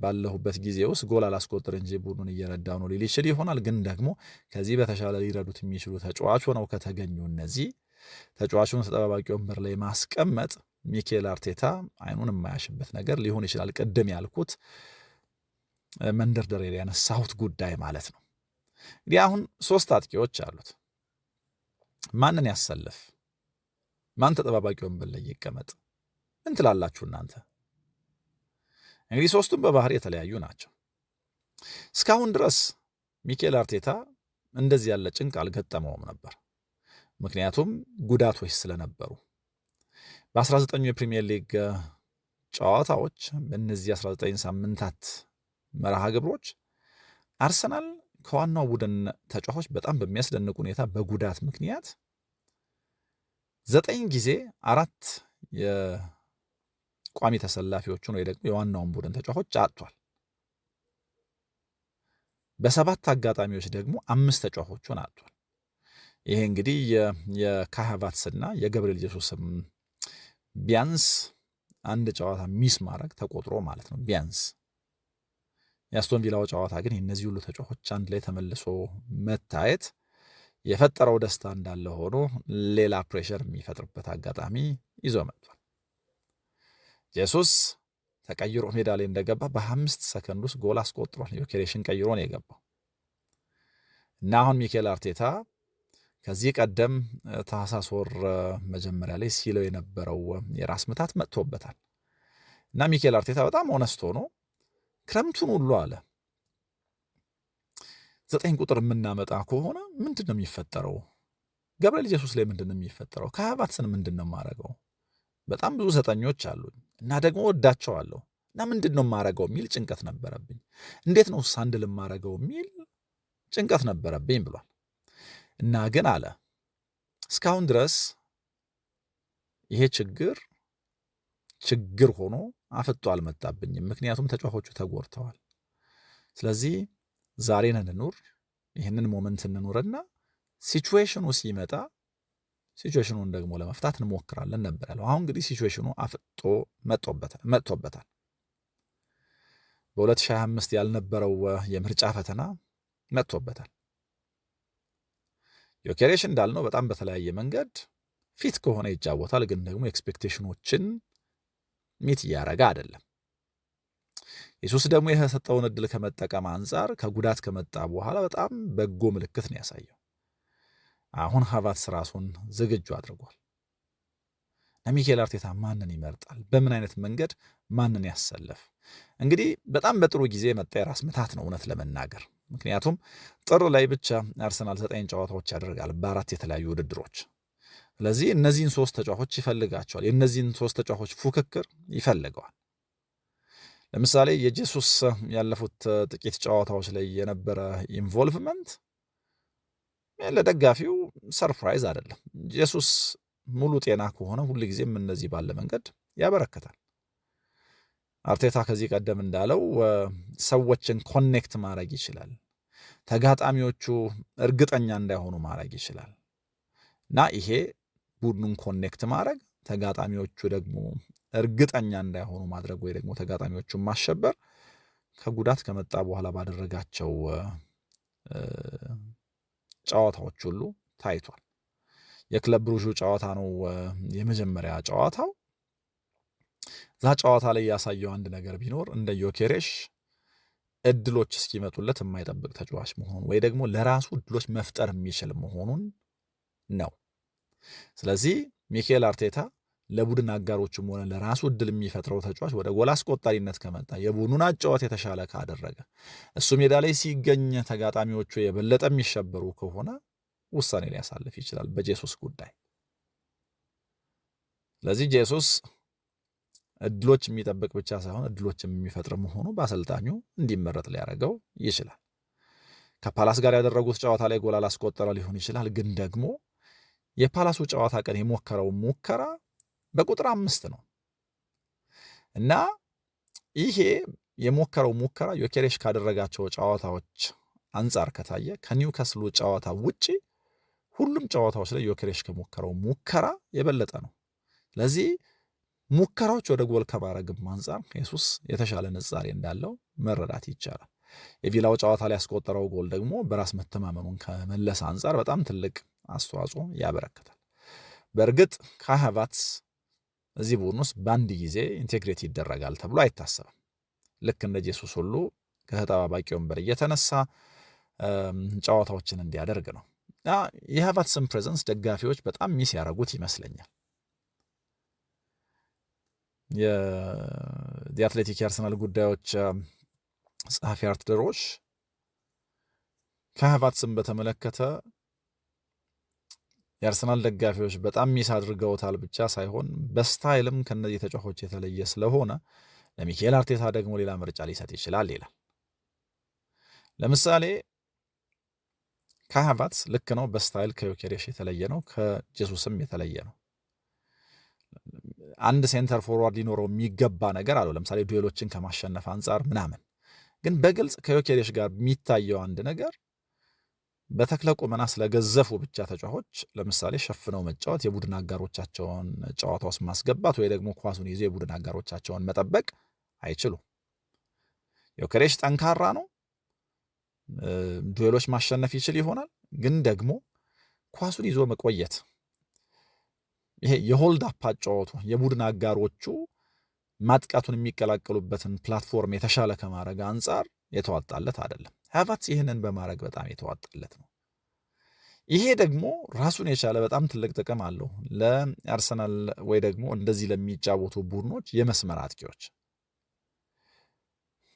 ባለሁበት ጊዜ ውስጥ ጎል አላስቆጥር እንጂ ቡድኑን እየረዳው ነው ሊል ይችል ይሆናል። ግን ደግሞ ከዚህ በተሻለ ሊረዱት የሚችሉ ተጫዋች ሆነው ከተገኙ እነዚህ ተጫዋቹን ተጠባባቂ ወንበር ላይ ማስቀመጥ ሚኬል አርቴታ አይኑን የማያሽበት ነገር ሊሆን ይችላል። ቅድም ያልኩት መንደርደሪያ ያነሳሁት ጉዳይ ማለት ነው። እንግዲህ አሁን 3 አጥቂዎች አሉት ማንን ያሰልፍ? ማን ተጠባባቂ ወንበር ላይ ይቀመጥ? ምን ትላላችሁ እናንተ? እንግዲህ ሶስቱም በባህሪ የተለያዩ ናቸው። እስካሁን ድረስ ሚኬል አርቴታ እንደዚህ ያለ ጭንቅ አልገጠመውም ነበር። ምክንያቱም ጉዳቶች ስለነበሩ በ19 የፕሪሚየር ሊግ ጨዋታዎች በእነዚህ 19 ሳምንታት መርሃ ግብሮች አርሰናል ከዋናው ቡድን ተጫዋቾች በጣም በሚያስደንቅ ሁኔታ በጉዳት ምክንያት 9 ጊዜ 4 የቋሚ ተሰላፊዎቹን ወይ ደግሞ የዋናውን ቡድን ተጫዋቾች አጥቷል። በ7 አጋጣሚዎች ደግሞ 5 ተጫዋቾቹን አጥቷል። ይሄ እንግዲህ የካይ ሃቨርትዝና የገብርኤል ጄሱስም ቢያንስ አንድ ጨዋታ ሚስ ማድረግ ተቆጥሮ ማለት ነው ቢያንስ። የአስቶን ቪላው ጨዋታ ግን የእነዚህ ሁሉ ተጫዋቾች አንድ ላይ ተመልሶ መታየት የፈጠረው ደስታ እንዳለ ሆኖ ሌላ ፕሬሸር የሚፈጥርበት አጋጣሚ ይዞ መጥቷል። ጄሱስ ተቀይሮ ሜዳ ላይ እንደገባ በ5 ሰከንድ ውስጥ ጎል አስቆጥሯል። ዮኬሬሽን ቀይሮ ነው የገባው እና አሁን ሚኬል አርቴታ ከዚህ ቀደም ታህሳስ ወር መጀመሪያ ላይ ሲለው የነበረው የራስ ምታት መጥቶበታል እና ሚኬል አርቴታ በጣም ኦነስት ሆኖ ክረምቱን ሁሉ አለ 9 ቁጥር የምናመጣ ከሆነ ምንድን ነው የሚፈጠረው? ገብርኤል ጄሱስ ላይ ምንድን ነው የሚፈጠረው? ካይ ሃቨርትዝን ምንድን ነው የማደርገው? በጣም ብዙ ዘጠኞች አሉኝ እና ደግሞ ወዳቸዋለሁ እና ምንድን ነው የማደርገው የሚል ጭንቀት ነበረብኝ። እንዴት ነው ሳንድል የማደርገው የሚል ጭንቀት ነበረብኝ ብሏል። እና ግን አለ እስካሁን ድረስ ይሄ ችግር ሆኖ አፍጦ አልመጣብኝም፣ ምክንያቱም ተጫዋቾቹ ተጎድተዋል። ስለዚህ ዛሬን እንኑር፣ ይህንን ሞመንት እንኑርና ሲቹዌሽኑ ሲመጣ ሲቹዌሽኑን ደግሞ ለመፍታት እንሞክራለን ነበር ያለው። አሁን እንግዲህ ሲቹዌሽኑ አፍጦ መጥቶበታል። በ2025 ያልነበረው የምርጫ ፈተና መጥቶበታል። ዮኬሬሽ እንዳልነው በጣም በተለያየ መንገድ ፊት ከሆነ ይጫወታል፣ ግን ደግሞ ኤክስፔክቴሽኖችን ሚት እያረጋ አይደለም። ኢየሱስ ደግሞ የሰጠውን እድል ከመጠቀም አንጻር ከጉዳት ከመጣ በኋላ በጣም በጎ ምልክት ነው ያሳየው። አሁን ሃቨርትዝ ራሱን ዝግጁ አድርጓል። ሚኬል አርቴታ ማንን ይመርጣል? በምን አይነት መንገድ ማንን ያሰለፍ? እንግዲህ በጣም በጥሩ ጊዜ የመጣ የራስ ምታት ነው እውነት ለመናገር። ምክንያቱም ጥር ላይ ብቻ አርሰናል 9 ጨዋታዎች ያደርጋል በ4 የተለያዩ ውድድሮች። ስለዚህ እነዚህን 3 ተጫዋቾች ይፈልጋቸዋል። የእነዚህን 3 ተጫዋቾች ፉክክር ይፈልገዋል። ለምሳሌ የጄሱስ ያለፉት ጥቂት ጨዋታዎች ላይ የነበረ ኢንቮልቭመንት ለደጋፊው ሰርፕራይዝ አይደለም። ጄሱስ ሙሉ ጤና ከሆነ ሁልጊዜም እነዚህ ባለ መንገድ ያበረክታል። አርቴታ ከዚህ ቀደም እንዳለው ሰዎችን ኮኔክት ማድረግ ይችላል፣ ተጋጣሚዎቹ እርግጠኛ እንዳይሆኑ ማድረግ ይችላል እና ይሄ ቡድኑን ኮኔክት ማድረግ፣ ተጋጣሚዎቹ ደግሞ እርግጠኛ እንዳይሆኑ ማድረግ ወይ ደግሞ ተጋጣሚዎቹን ማሸበር ከጉዳት ከመጣ በኋላ ባደረጋቸው ጨዋታዎች ሁሉ ታይቷል። የክለብ ብሩዡ ጨዋታ ነው የመጀመሪያ ጨዋታው። እዛ ጨዋታ ላይ ያሳየው አንድ ነገር ቢኖር እንደ ዮኬሬሽ እድሎች እስኪመጡለት የማይጠብቅ ተጫዋች መሆኑን ወይ ደግሞ ለራሱ እድሎች መፍጠር የሚችል መሆኑን ነው። ስለዚህ ሚኬል አርቴታ ለቡድን አጋሮችም ሆነ ለራሱ እድል የሚፈጥረው ተጫዋች ወደ ጎል አስቆጣሪነት ከመጣ የቡድኑን አጫዋት የተሻለ ካደረገ እሱ ሜዳ ላይ ሲገኝ ተጋጣሚዎቹ የበለጠ የሚሸበሩ ከሆነ ውሳኔ ሊያሳልፍ ይችላል በጄሱስ ጉዳይ። ስለዚህ ጄሱስ እድሎች የሚጠብቅ ብቻ ሳይሆን እድሎችም የሚፈጥር መሆኑ በአሰልጣኙ እንዲመረጥ ሊያደርገው ይችላል። ከፓላስ ጋር ያደረጉት ጨዋታ ላይ ጎል አላስቆጠረ ሊሆን ይችላል፣ ግን ደግሞ የፓላሱ ጨዋታ ቀን የሞከረው ሙከራ በቁጥር 5 ነው እና ይሄ የሞከረው ሙከራ ዮኬሬሽ ካደረጋቸው ጨዋታዎች አንጻር ከታየ ከኒውካስሉ ጨዋታ ውጪ ሁሉም ጨዋታዎች ላይ ዮኬሬሽ ከሞከረው ሙከራ የበለጠ ነው። ስለዚህ ሙከራዎች ወደ ጎል ከማድረግም አንጻር ኢየሱስ የተሻለ ንጻሬ እንዳለው መረዳት ይቻላል። የቪላው ጨዋታ ላይ ያስቆጠረው ጎል ደግሞ በራስ መተማመኑን ከመለስ አንጻር በጣም ትልቅ አስተዋጽኦ ያበረክታል። በእርግጥ ካይ ሃቨርትዝ እዚህ ቡድን ውስጥ በአንድ ጊዜ ኢንቴግሬት ይደረጋል ተብሎ አይታሰብም። ልክ እንደ ጄሱስ ሁሉ ከተጠባባቂ ወንበር እየተነሳ ጨዋታዎችን እንዲያደርግ ነው። የሃቨርትዝን ፕሬዘንስ ደጋፊዎች በጣም ሚስ ያደረጉት ይመስለኛል። የአትሌቲክ የአርሰናል ጉዳዮች ጸሐፊ አርት ደሮሽ ከሃቨርትዝን በተመለከተ የአርሰናል ደጋፊዎች በጣም ሚስ አድርገውታል ብቻ ሳይሆን በስታይልም ከነዚህ ተጫዋቾች የተለየ ስለሆነ ለሚኬል አርቴታ ደግሞ ሌላ ምርጫ ሊሰጥ ይችላል ይላል። ለምሳሌ ከሃቨርትዝ ልክ ነው፣ በስታይል ከዮኬሬሽ የተለየ ነው፣ ከጄሱስም የተለየ ነው። አንድ ሴንተር ፎርዋርድ ሊኖረው የሚገባ ነገር አለው፣ ለምሳሌ ዱዌሎችን ከማሸነፍ አንጻር ምናምን። ግን በግልጽ ከዮኬሬሽ ጋር የሚታየው አንድ ነገር በተክለ ቁመና ስለገዘፉ ብቻ ተጫዋቾች ለምሳሌ ሸፍነው መጫወት፣ የቡድን አጋሮቻቸውን ጨዋታ ውስጥ ማስገባት ወይ ደግሞ ኳሱን ይዞ የቡድን አጋሮቻቸውን መጠበቅ አይችሉም። ዮኬሬሽ ጠንካራ ነው፣ ዱዌሎች ማሸነፍ ይችል ይሆናል። ግን ደግሞ ኳሱን ይዞ መቆየት፣ ይሄ የሆልድ አፕ አጫወቱ የቡድን አጋሮቹ ማጥቃቱን የሚቀላቀሉበትን ፕላትፎርም የተሻለ ከማድረግ አንጻር የተዋጣለት አይደለም። ሃቨርትዝ ይህንን በማድረግ በጣም የተዋጣለት ነው። ይሄ ደግሞ ራሱን የቻለ በጣም ትልቅ ጥቅም አለው ለአርሰናል ወይ ደግሞ እንደዚህ ለሚጫወቱ ቡድኖች የመስመር አጥቂዎች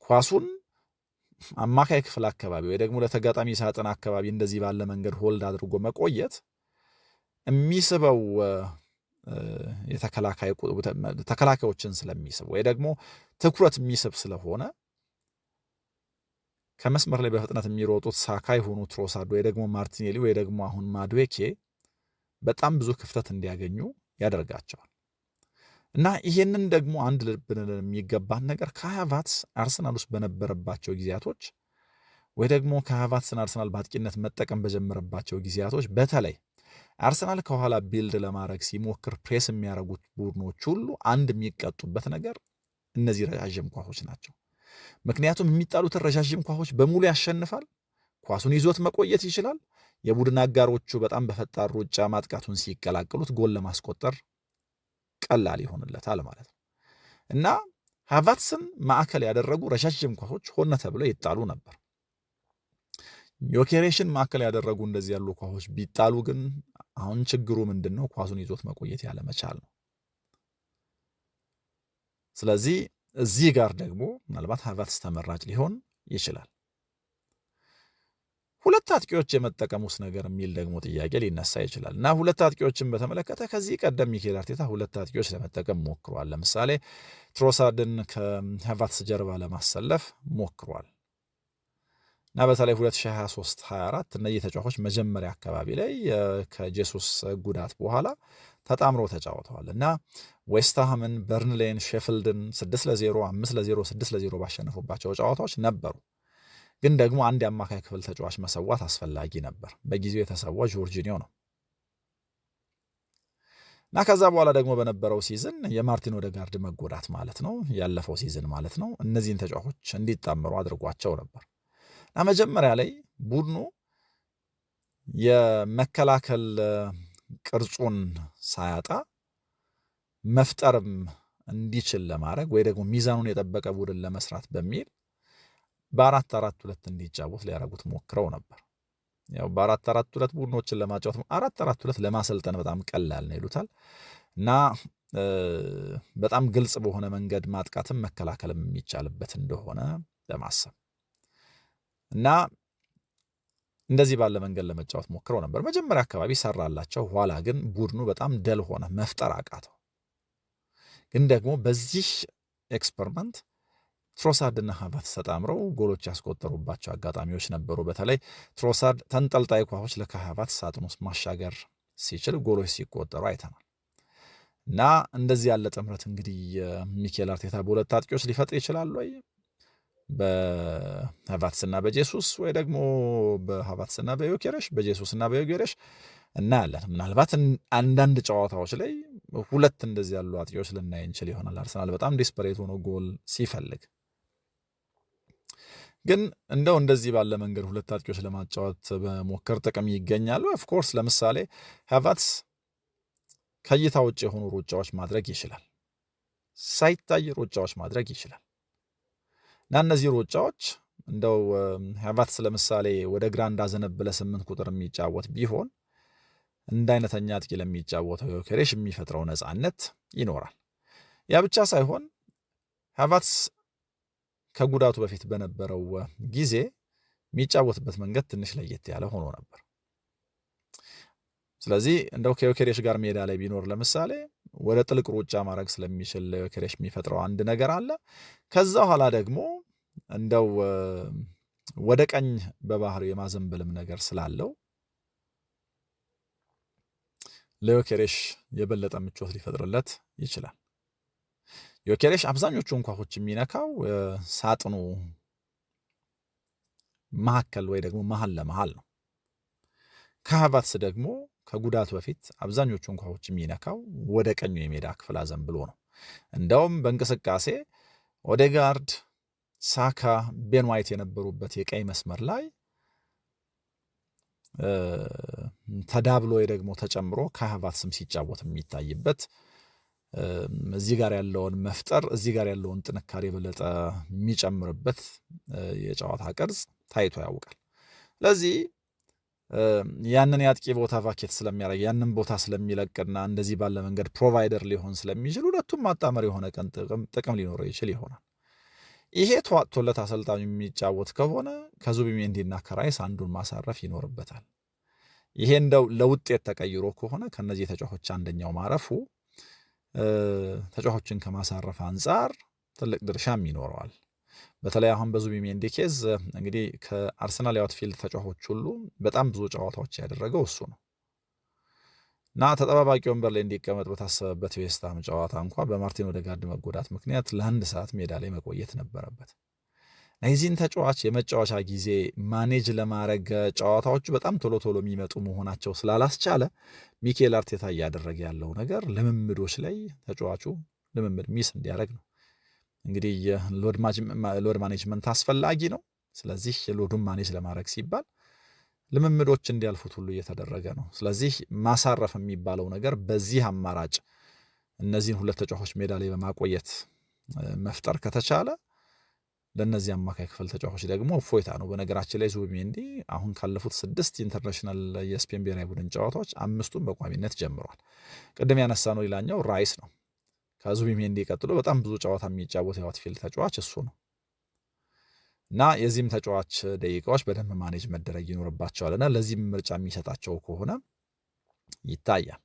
ኳሱን አማካይ ክፍል አካባቢ ወይ ደግሞ ለተጋጣሚ ሳጥን አካባቢ እንደዚህ ባለ መንገድ ሆልድ አድርጎ መቆየት የሚስበው ተከላካዮችን ስለሚስብ ወይ ደግሞ ትኩረት የሚስብ ስለሆነ ከመስመር ላይ በፍጥነት የሚሮጡት ሳካ የሆኑ ትሮሳርድ ወይ ደግሞ ማርቲኔሊ ወይ ደግሞ አሁን ማድዌኬ በጣም ብዙ ክፍተት እንዲያገኙ ያደርጋቸዋል። እና ይሄንን ደግሞ አንድ ልብ የሚገባን ነገር ከሃቨርትዝ አርሰናል ውስጥ በነበረባቸው ጊዜያቶች ወይ ደግሞ ከሃቨርትዝን አርሰናል በአጥቂነት መጠቀም በጀመረባቸው ጊዜያቶች በተለይ አርሰናል ከኋላ ቢልድ ለማድረግ ሲሞክር ፕሬስ የሚያደርጉት ቡድኖች ሁሉ አንድ የሚቀጡበት ነገር እነዚህ ረዣዥም ኳሶች ናቸው። ምክንያቱም የሚጣሉትን ረዣዥም ኳሶች በሙሉ ያሸንፋል፣ ኳሱን ይዞት መቆየት ይችላል። የቡድን አጋሮቹ በጣም በፈጣን ሩጫ ማጥቃቱን ሲቀላቀሉት ጎል ለማስቆጠር ቀላል ይሆንለታል ማለት ነው። እና ሃቨርትዝን ማዕከል ያደረጉ ረዣዥም ኳሶች ሆነ ተብለው ይጣሉ ነበር። ዮኬሬሽን ማዕከል ያደረጉ እንደዚህ ያሉ ኳሶች ቢጣሉ ግን አሁን ችግሩ ምንድን ነው? ኳሱን ይዞት መቆየት ያለመቻል ነው። ስለዚህ እዚህ ጋር ደግሞ ምናልባት ሃቨርትዝ ተመራጭ ሊሆን ይችላል። ሁለት አጥቂዎች የመጠቀሙስ ነገር የሚል ደግሞ ጥያቄ ሊነሳ ይችላል። እና ሁለት አጥቂዎችን በተመለከተ ከዚህ ቀደም ሚኬል አርቴታ ሁለት አጥቂዎች ለመጠቀም ሞክሯል። ለምሳሌ ትሮሳርድን ከሃቨርትዝ ጀርባ ለማሰለፍ ሞክሯል። እና በተለይ 2023-24 እነዚህ ተጫዋቾች መጀመሪያ አካባቢ ላይ ከጄሱስ ጉዳት በኋላ ተጣምረው ተጫውተዋል እና ዌስትሃምን፣ በርንሌን፣ ሼፊልድን 6-0፣ 5-0፣ 6-0 ባሸነፉባቸው ጨዋታዎች ነበሩ። ግን ደግሞ አንድ የአማካይ ክፍል ተጫዋች መሰዋት አስፈላጊ ነበር። በጊዜው የተሰዋ ጆርጂኒዮ ነው እና ከዛ በኋላ ደግሞ በነበረው ሲዝን የማርቲን ኦዴጋርድ መጎዳት ማለት ነው፣ ያለፈው ሲዝን ማለት ነው፣ እነዚህን ተጫዋቾች እንዲጣመሩ አድርጓቸው ነበር እና መጀመሪያ ላይ ቡድኑ የመከላከል ቅርጹን ሳያጣ መፍጠርም እንዲችል ለማድረግ ወይ ደግሞ ሚዛኑን የጠበቀ ቡድን ለመስራት በሚል በ4-4-2 እንዲጫወት ሊያደርጉት ሞክረው ነበር። ያው በ4-4-2 ቡድኖችን ለማጫወት 4-4-2 ለማሰልጠን በጣም ቀላል ነው ይሉታል እና በጣም ግልጽ በሆነ መንገድ ማጥቃትም መከላከልም የሚቻልበት እንደሆነ ለማሰብ እና እንደዚህ ባለ መንገድ ለመጫወት ሞክረው ነበር። መጀመሪያ አካባቢ ሰራላቸው፣ ኋላ ግን ቡድኑ በጣም ደል ሆነ፣ መፍጠር አቃተው። ግን ደግሞ በዚህ ኤክስፐሪመንት ትሮሳርድና ሃቨርትዝ ተጣምረው ጎሎች ያስቆጠሩባቸው አጋጣሚዎች ነበሩ። በተለይ ትሮሳርድ ተንጠልጣይ ኳሶች ለሃቨርትዝ ሳጥን ውስጥ ማሻገር ሲችል ጎሎች ሲቆጠሩ አይተናል። እና እንደዚህ ያለ ጥምረት እንግዲህ ሚኬል አርቴታ በሁለት አጥቂዎች ሊፈጥር ይችላል ወይ በሃቨርትዝና በጄሱስ ወይ ደግሞ በሃቨርትዝና በዮኬሬሽ በጄሱስና በዮኬሬሽ እናያለን። ምናልባት አንዳንድ ጨዋታዎች ላይ ሁለት እንደዚህ ያሉ አጥቂዎች ልናይ እንችል ይሆናል። አርሰናል በጣም ዲስፐሬት ሆኖ ጎል ሲፈልግ ግን እንደው እንደዚህ ባለ መንገድ ሁለት አጥቂዎች ለማጫወት በሞከር ጥቅም ይገኛሉ። ኦፍኮርስ ለምሳሌ ሃቨርትዝ ከእይታ ውጭ የሆኑ ሩጫዎች ማድረግ ይችላል፣ ሳይታይ ሩጫዎች ማድረግ ይችላል እና እነዚህ ሩጫዎች እንደው ሃቨርትዝ ለምሳሌ ወደ ግራ እንዳዘነበለ 8 ቁጥር የሚጫወት ቢሆን እንደ አይነተኛ አጥቂ ለሚጫወተው ዮኬሬሽ የሚፈጥረው ነፃነት ይኖራል። ያ ብቻ ሳይሆን ሃቨርትዝ ከጉዳቱ በፊት በነበረው ጊዜ የሚጫወትበት መንገድ ትንሽ ለየት ያለ ሆኖ ነበር። ስለዚህ እንደው ከዮኬሬሽ ጋር ሜዳ ላይ ቢኖር ለምሳሌ ወደ ጥልቅ ሩጫ ማድረግ ስለሚችል ዮኬሬሽ የሚፈጥረው አንድ ነገር አለ። ከዛ ኋላ ደግሞ እንደው ወደ ቀኝ በባህሪው የማዘንበልም ነገር ስላለው ለዮኬሬሽ የበለጠ ምቾት ሊፈጥርለት ይችላል። ዮኬሬሽ አብዛኞቹን ኳሶች የሚነካው ሳጥኑ መካከል ወይ ደግሞ መሀል ለመሀል ነው። ከሃቨርትዝ ደግሞ ከጉዳቱ በፊት አብዛኞቹን ኳሶች የሚነካው ወደ ቀኙ የሜዳ ክፍል አዘንብሎ ነው። እንደውም በእንቅስቃሴ ኦዴጋርድ፣ ሳካ፣ ቤን ዋይት የነበሩበት የቀኝ መስመር ላይ ተዳብሎ ወይ ደግሞ ተጨምሮ ከሃቨርትዝም ሲጫወት የሚታይበት እዚህ ጋር ያለውን መፍጠር እዚህ ጋር ያለውን ጥንካሬ የበለጠ የሚጨምርበት የጨዋታ ቅርጽ ታይቶ ያውቃል። ስለዚህ ያንን የአጥቂ ቦታ ቫኬት ስለሚያደርግ ያንን ቦታ ስለሚለቅና እንደዚህ ባለ መንገድ ፕሮቫይደር ሊሆን ስለሚችል ሁለቱም ማጣመር የሆነ ቀን ጥቅም ሊኖረው ይችል ይሆናል። ይሄ ተዋጥቶለት አሰልጣኙ የሚጫወት ከሆነ ከዙቢሜንዲና ከራይስ አንዱን ማሳረፍ ይኖርበታል። ይሄ እንደው ለውጤት ተቀይሮ ከሆነ ከነዚህ ተጫዋቾች አንደኛው ማረፉ ተጫዋቾችን ከማሳረፍ አንጻር ትልቅ ድርሻም ይኖረዋል። በተለይ አሁን በዙቢሜንዲ ኬዝ እንግዲህ ከአርሰናል የአውትፊልድ ተጫዋቾች ሁሉ በጣም ብዙ ጨዋታዎች ያደረገው እሱ ነው እና ተጠባባቂ ወንበር ላይ እንዲቀመጥ በታሰበበት የዌስትሃም ጨዋታ እንኳ በማርቲን ኦዴጋርድ መጎዳት ምክንያት ለ1 ሰዓት ሜዳ ላይ መቆየት ነበረበት። የዚህን ተጫዋች የመጫወቻ ጊዜ ማኔጅ ለማድረግ ጨዋታዎቹ በጣም ቶሎ ቶሎ የሚመጡ መሆናቸው ስላላስቻለ ሚኬል አርቴታ እያደረገ ያለው ነገር ልምምዶች ላይ ተጫዋቹ ልምምድ ሚስ እንዲያደርግ ነው። እንግዲህ ሎድ ማኔጅመንት አስፈላጊ ነው። ስለዚህ የሎዱን ማኔጅ ለማድረግ ሲባል ልምምዶች እንዲያልፉት ሁሉ እየተደረገ ነው። ስለዚህ ማሳረፍ የሚባለው ነገር በዚህ አማራጭ እነዚህን ሁለት ተጫዋቾች ሜዳ ላይ በማቆየት መፍጠር ከተቻለ ለእነዚህ አማካይ ክፍል ተጫዋቾች ደግሞ እፎይታ ነው። በነገራችን ላይ ዙቢሜንዲ አሁን ካለፉት 6 ኢንተርናሽናል የስፔን ብሔራዊ ቡድን ጨዋታዎች 5ቱን በቋሚነት ጀምሯል። ቅድም ያነሳ ነው ሌላኛው ራይስ ነው። ከዙቢሜንዲ ቀጥሎ በጣም ብዙ ጨዋታ የሚጫወት የአውትፊልድ ተጫዋች እሱ ነው እና የዚህም ተጫዋች ደቂቃዎች በደንብ ማኔጅ መደረግ ይኖርባቸዋልና ለዚህም ምርጫ የሚሰጣቸው ከሆነ ይታያል።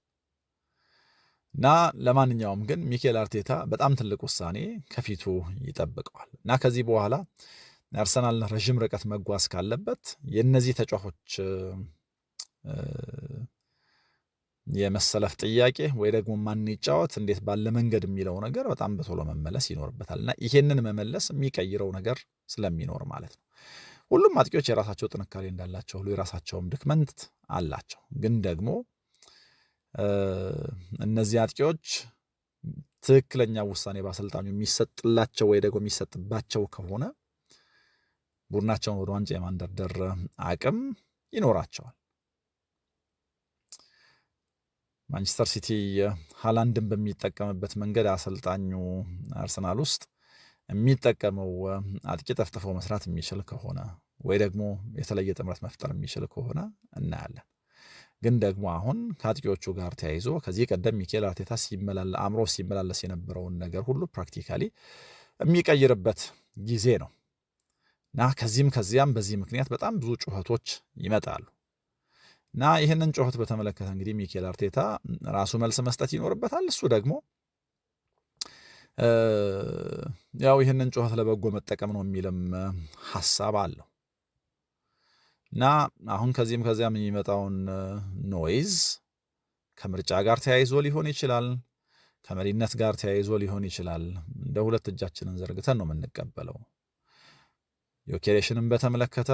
እና ለማንኛውም ግን ሚኬል አርቴታ በጣም ትልቅ ውሳኔ ከፊቱ ይጠብቀዋል እና ከዚህ በኋላ አርሰናል ረዥም ርቀት መጓዝ ካለበት የእነዚህ ተጫዋቾች የመሰለፍ ጥያቄ ወይ ደግሞ ማን ይጫወት እንዴት ባለ መንገድ የሚለው ነገር በጣም በቶሎ መመለስ ይኖርበታል እና ይሄንን መመለስ የሚቀይረው ነገር ስለሚኖር ማለት ነው። ሁሉም አጥቂዎች የራሳቸው ጥንካሬ እንዳላቸው ሁሉ የራሳቸውም ድክመት አላቸው። ግን ደግሞ እነዚህ አጥቂዎች ትክክለኛ ውሳኔ በአሰልጣኙ የሚሰጥላቸው ወይ ደግሞ የሚሰጥባቸው ከሆነ ቡድናቸውን ወደ ዋንጫ የማንደርደር አቅም ይኖራቸዋል። ማንቸስተር ሲቲ ሃላንድን በሚጠቀምበት መንገድ አሰልጣኙ አርሰናል ውስጥ የሚጠቀመው አጥቂ ጠፍጥፎ መስራት የሚችል ከሆነ ወይ ደግሞ የተለየ ጥምረት መፍጠር የሚችል ከሆነ እናያለን። ግን ደግሞ አሁን ከአጥቂዎቹ ጋር ተያይዞ ከዚህ ቀደም ሚኬል አርቴታ አእምሮ ሲመላለስ የነበረውን ነገር ሁሉ ፕራክቲካሊ የሚቀይርበት ጊዜ ነው እና ከዚህም ከዚያም በዚህ ምክንያት በጣም ብዙ ጩኸቶች ይመጣሉ እና ይህንን ጩኸት በተመለከተ እንግዲህ ሚኬል አርቴታ ራሱ መልስ መስጠት ይኖርበታል። እሱ ደግሞ ያው ይህንን ጩኸት ለበጎ መጠቀም ነው የሚልም ሀሳብ አለው እና አሁን ከዚህም ከዚያም የሚመጣውን ኖይዝ ከምርጫ ጋር ተያይዞ ሊሆን ይችላል፣ ከመሪነት ጋር ተያይዞ ሊሆን ይችላል። እንደ ሁለት እጃችንን ዘርግተን ነው የምንቀበለው። ዮኬሬሽንም በተመለከተ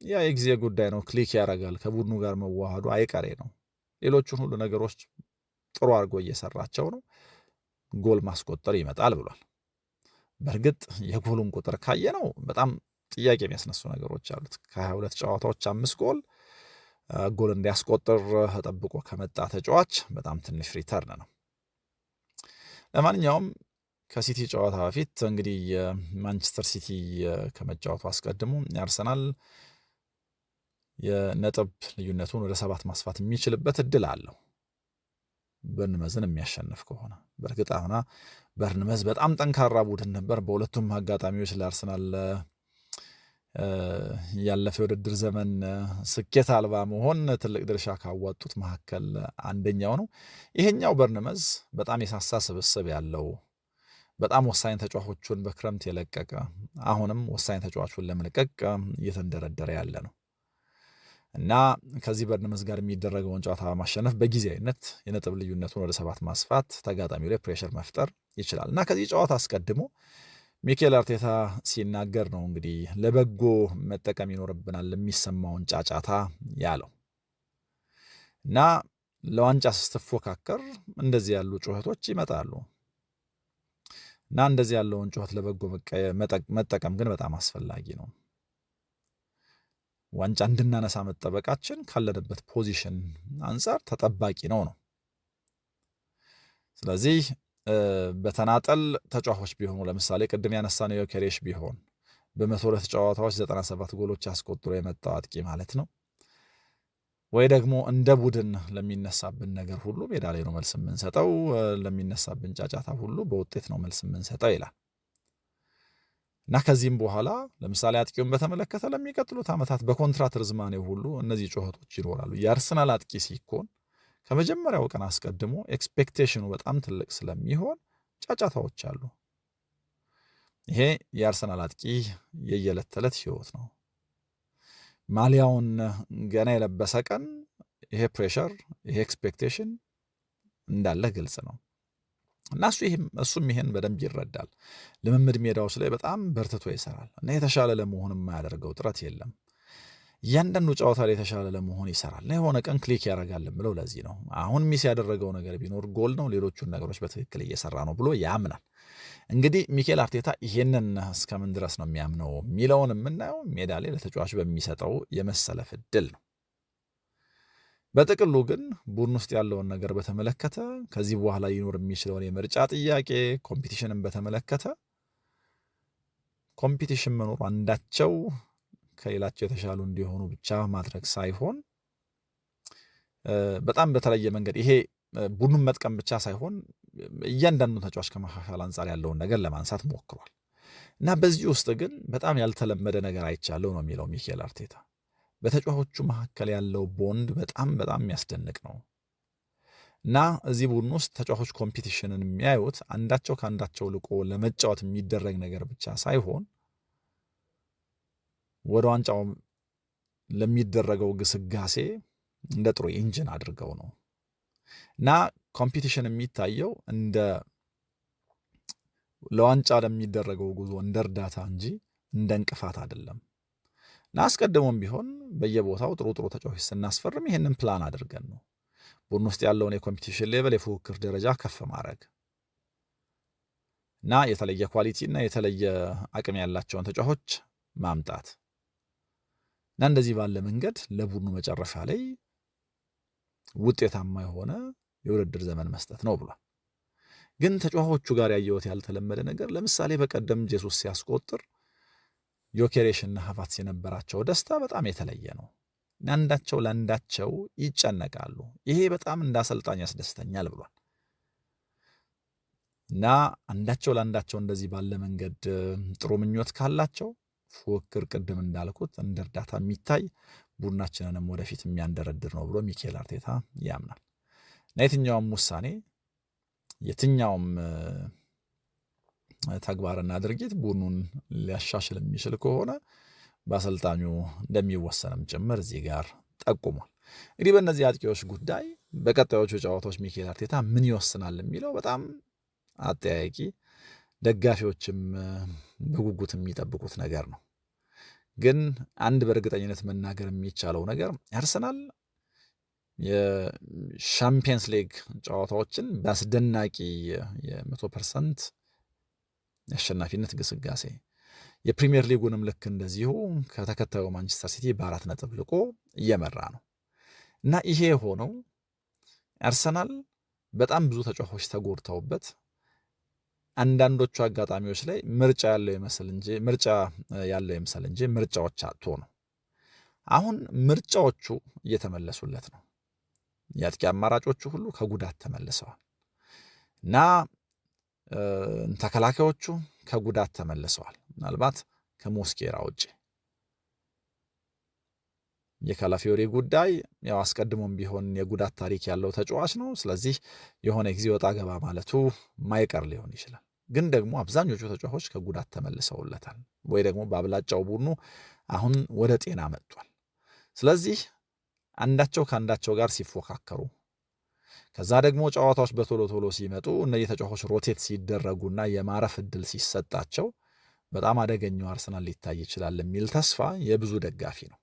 ያ የጊዜ ጉዳይ ነው። ክሊክ ያደርጋል። ከቡድኑ ጋር መዋሃዱ አይቀሬ ነው። ሌሎቹን ሁሉ ነገሮች ጥሩ አድርጎ እየሰራቸው ነው። ጎል ማስቆጠር ይመጣል ብሏል። በእርግጥ የጎሉን ቁጥር ካየ ነው በጣም ጥያቄ የሚያስነሱ ነገሮች አሉት። ከ22 ጨዋታዎች 5 ጎል እንዲያስቆጥር ተጠብቆ ከመጣ ተጫዋች በጣም ትንሽ ሪተርን ነው። ለማንኛውም ከሲቲ ጨዋታ በፊት እንግዲህ የማንቸስተር ሲቲ ከመጫወቱ አስቀድሞ የአርሰናል የነጥብ ልዩነቱን ወደ 7 ማስፋት የሚችልበት እድል አለው በርንመዝን የሚያሸንፍ ከሆነ። በእርግጥ አሁን በርንመዝ በጣም ጠንካራ ቡድን ነበር። በሁለቱም አጋጣሚዎች ለአርሰናል ያለፈው የውድድር ዘመን ስኬት አልባ መሆን ትልቅ ድርሻ ካዋጡት መካከል አንደኛው ነው። ይሄኛው በርንመዝ በጣም የሳሳ ስብስብ ያለው በጣም ወሳኝ ተጫዋቾቹን በክረምት የለቀቀ አሁንም ወሳኝ ተጫዋቹን ለመልቀቅ እየተንደረደረ ያለ ነው እና ከዚህ በርንመዝ ጋር የሚደረገውን ጨዋታ ማሸነፍ በጊዜያዊነት የነጥብ ልዩነቱን ወደ 7 ማስፋት ተጋጣሚው ላይ ፕሬሸር መፍጠር ይችላል እና ከዚህ ጨዋታ አስቀድሞ ሚኬል አርቴታ ሲናገር ነው እንግዲህ ለበጎ መጠቀም ይኖርብናል የሚሰማውን ጫጫታ ያለው እና ለዋንጫ ስትፎካከር እንደዚህ ያሉ ጩኸቶች ይመጣሉ እና እንደዚህ ያለውን ጩኸት ለበጎ መጠቀም ግን በጣም አስፈላጊ ነው። ዋንጫ እንድናነሳ መጠበቃችን ካለንበት ፖዚሽን አንጻር ተጠባቂ ነው። ስለዚህ በተናጠል ተጫዋቾች ቢሆኑ ለምሳሌ ቅድም ያነሳነው ዮኬሬሽ ቢሆን በ102 ጨዋታዎች 97 ጎሎች አስቆጥሮ የመጣው አጥቂ ማለት ነው። ወይ ደግሞ እንደ ቡድን ለሚነሳብን ነገር ሁሉ ሜዳ ላይ ነው መልስ የምንሰጠው፣ ለሚነሳብን ጫጫታ ሁሉ በውጤት ነው መልስ የምንሰጠው ይላል እና ከዚህም በኋላ ለምሳሌ አጥቂውን በተመለከተ ለሚቀጥሉት ዓመታት በኮንትራት ርዝማኔው ሁሉ እነዚህ ጩኸቶች ይኖራሉ። የአርሰናል አጥቂ ሲኮን ከመጀመሪያው ቀን አስቀድሞ ኤክስፔክቴሽኑ በጣም ትልቅ ስለሚሆን ጫጫታዎች አሉ። ይሄ የአርሰናል አጥቂ የየዕለት ተዕለት ህይወት ነው። ማሊያውን ገና የለበሰ ቀን ይሄ ፕሬሸር ይሄ ኤክስፔክቴሽን እንዳለ ግልጽ ነው እና እሱም ይሄን በደንብ ይረዳል። ልምምድ ሜዳዎች ላይ በጣም በርትቶ ይሰራል እና የተሻለ ለመሆን የማያደርገው ጥረት የለም። እያንዳንዱ ጨዋታ ላይ የተሻለ ለመሆን ይሰራል። የሆነ ቀን ክሊክ ያደርጋልን ብለው ለዚህ ነው አሁን ሚስ ያደረገው ነገር ቢኖር ጎል ነው፣ ሌሎቹን ነገሮች በትክክል እየሰራ ነው ብሎ ያምናል። እንግዲህ ሚኬል አርቴታ ይሄንን እስከምን ድረስ ነው የሚያምነው የሚለውን የምናየው ሜዳ ላይ ለተጫዋች በሚሰጠው የመሰለፍ ዕድል ነው። በጥቅሉ ግን ቡድን ውስጥ ያለውን ነገር በተመለከተ ከዚህ በኋላ ይኖር የሚችለውን የምርጫ ጥያቄ ኮምፒቲሽንን በተመለከተ ኮምፒቲሽን መኖሩ አንዳቸው ከሌላቸው የተሻሉ እንዲሆኑ ብቻ ማድረግ ሳይሆን በጣም በተለየ መንገድ ይሄ ቡድኑን መጥቀም ብቻ ሳይሆን እያንዳንዱ ተጫዋች ከማሻሻል አንጻር ያለውን ነገር ለማንሳት ሞክሯል እና በዚህ ውስጥ ግን በጣም ያልተለመደ ነገር አይቻለው ነው የሚለው ሚኬል አርቴታ። በተጫዋቾቹ መካከል ያለው ቦንድ በጣም የሚያስደንቅ ነው እና እዚህ ቡድን ውስጥ ተጫዋቾች ኮምፒቲሽንን የሚያዩት አንዳቸው ከአንዳቸው ልቆ ለመጫወት የሚደረግ ነገር ብቻ ሳይሆን ወደ ዋንጫው ለሚደረገው ግስጋሴ እንደ ጥሩ ኢንጂን አድርገው ነው እና ኮምፒቲሽን የሚታየው እንደ ለዋንጫ ለሚደረገው ጉዞ እንደ እርዳታ እንጂ እንደ እንቅፋት አይደለም እና አስቀድሞም ቢሆን በየቦታው ጥሩ ተጫዋቾች ስናስፈርም ይሄንን ፕላን አድርገን ነው ቡድን ውስጥ ያለውን የኮምፒቲሽን ሌቨል የፉክክር ደረጃ ከፍ ማድረግ እና የተለየ ኳሊቲ እና የተለየ አቅም ያላቸውን ተጫዋቾች ማምጣት እና እንደዚህ ባለ መንገድ ለቡድኑ መጨረሻ ላይ ውጤታማ የሆነ የውድድር ዘመን መስጠት ነው ብሏል። ግን ተጫዋቾቹ ጋር ያየሁት ያልተለመደ ነገር ለምሳሌ በቀደም ጄሱስ ሲያስቆጥር ዮኬሬሽና ሃቨርትዝ የነበራቸው ደስታ በጣም የተለየ ነው። አንዳቸው ለአንዳቸው ይጨነቃሉ። ይሄ በጣም እንዳሰልጣኝ ያስደስተኛል ብሏል እና አንዳቸው ለአንዳቸው እንደዚህ ባለ መንገድ ጥሩ ምኞት ካላቸው ፉክክር ቅድም እንዳልኩት እንደ እርዳታ የሚታይ ቡድናችንንም ወደፊት የሚያንደረድር ነው ብሎ ሚኬል አርቴታ ያምናል እና የትኛውም ውሳኔ የትኛውም ተግባርና ድርጊት ቡድኑን ሊያሻሽል የሚችል ከሆነ በአሰልጣኙ እንደሚወሰንም ጭምር እዚህ ጋር ጠቁሟል። እንግዲህ በእነዚህ አጥቂዎች ጉዳይ በቀጣዮቹ ጨዋታዎች ሚኬል አርቴታ ምን ይወስናል የሚለው በጣም አጠያቂ፣ ደጋፊዎችም በጉጉት የሚጠብቁት ነገር ነው። ግን አንድ በእርግጠኝነት መናገር የሚቻለው ነገር አርሰናል የሻምፒየንስ ሊግ ጨዋታዎችን በአስደናቂ የ100% የአሸናፊነት ግስጋሴ የፕሪሚየር ሊጉንም ልክ እንደዚሁ ከተከታዩ ማንቸስተር ሲቲ በ4 ነጥብ ልቆ እየመራ ነው እና ይሄ የሆነው አርሰናል በጣም ብዙ ተጫዋቾች ተጎድተውበት አንዳንዶቹ አጋጣሚዎች ላይ ምርጫ ያለው ይመስል እንጂ ምርጫዎች አጥቶ ነው። አሁን ምርጫዎቹ እየተመለሱለት ነው። የአጥቂ አማራጮቹ ሁሉ ከጉዳት ተመልሰዋል እና ተከላካዮቹ ከጉዳት ተመልሰዋል። ምናልባት ከሞስኬራ ውጭ የካላፊዮሪ ጉዳይ ያው አስቀድሞም ቢሆን የጉዳት ታሪክ ያለው ተጫዋች ነው። ስለዚህ የሆነ ጊዜ ወጣ ገባ ማለቱ ማይቀር ሊሆን ይችላል። ግን ደግሞ አብዛኞቹ ተጫዋቾች ከጉዳት ተመልሰውለታል ወይ ደግሞ በአብላጫው ቡድኑ አሁን ወደ ጤና መጥቷል። ስለዚህ አንዳቸው ከአንዳቸው ጋር ሲፎካከሩ ከዛ ደግሞ ጨዋታዎች በቶሎ ቶሎ ሲመጡ እነዚህ ተጫዋቾች ሮቴት ሲደረጉና የማረፍ እድል ሲሰጣቸው በጣም አደገኛው አርሰናል ሊታይ ይችላል የሚል ተስፋ የብዙ ደጋፊ ነው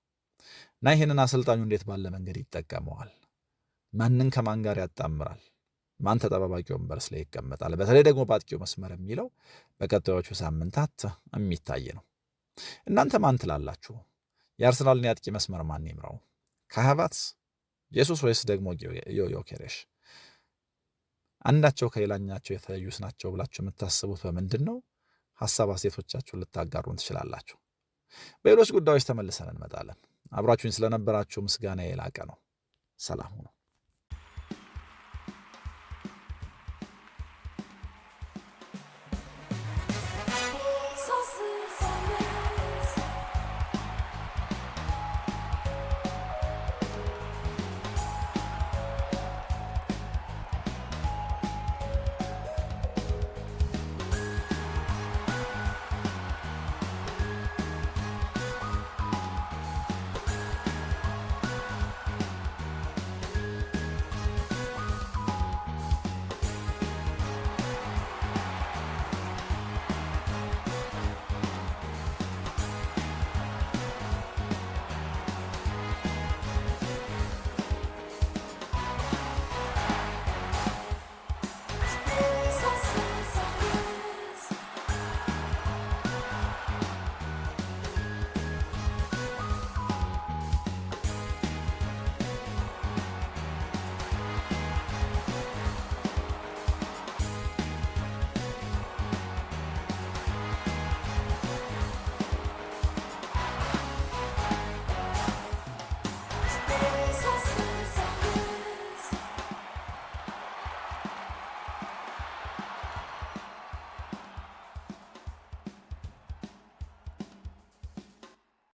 እና ይህንን አሰልጣኙ እንዴት ባለ መንገድ ይጠቀመዋል? ማንን ከማን ጋር ያጣምራል? ማን ተጠባባቂ ወንበርስ ላይ ይቀመጣል? በተለይ ደግሞ በአጥቂው መስመር የሚለው በቀጣዮቹ ሳምንታት የሚታይ ነው። እናንተ ማን ትላላችሁ? የአርሰናልን የአጥቂ መስመር ማን ይምራው? ካይ ሃቨርትዝ፣ ኢየሱስ ወይስ ደግሞ ዮኬሬሽ? አንዳቸው ከሌላኛቸው የተለዩስ ናቸው ብላችሁ የምታስቡት በምንድን ነው? ሐሳብ አስተያየቶቻችሁን ልታጋሩን ትችላላችሁ። በሌሎች ጉዳዮች ተመልሰን እንመጣለን። አብራችሁኝ ስለነበራችሁ ምስጋና የላቀ ነው። ሰላም ሁኑ።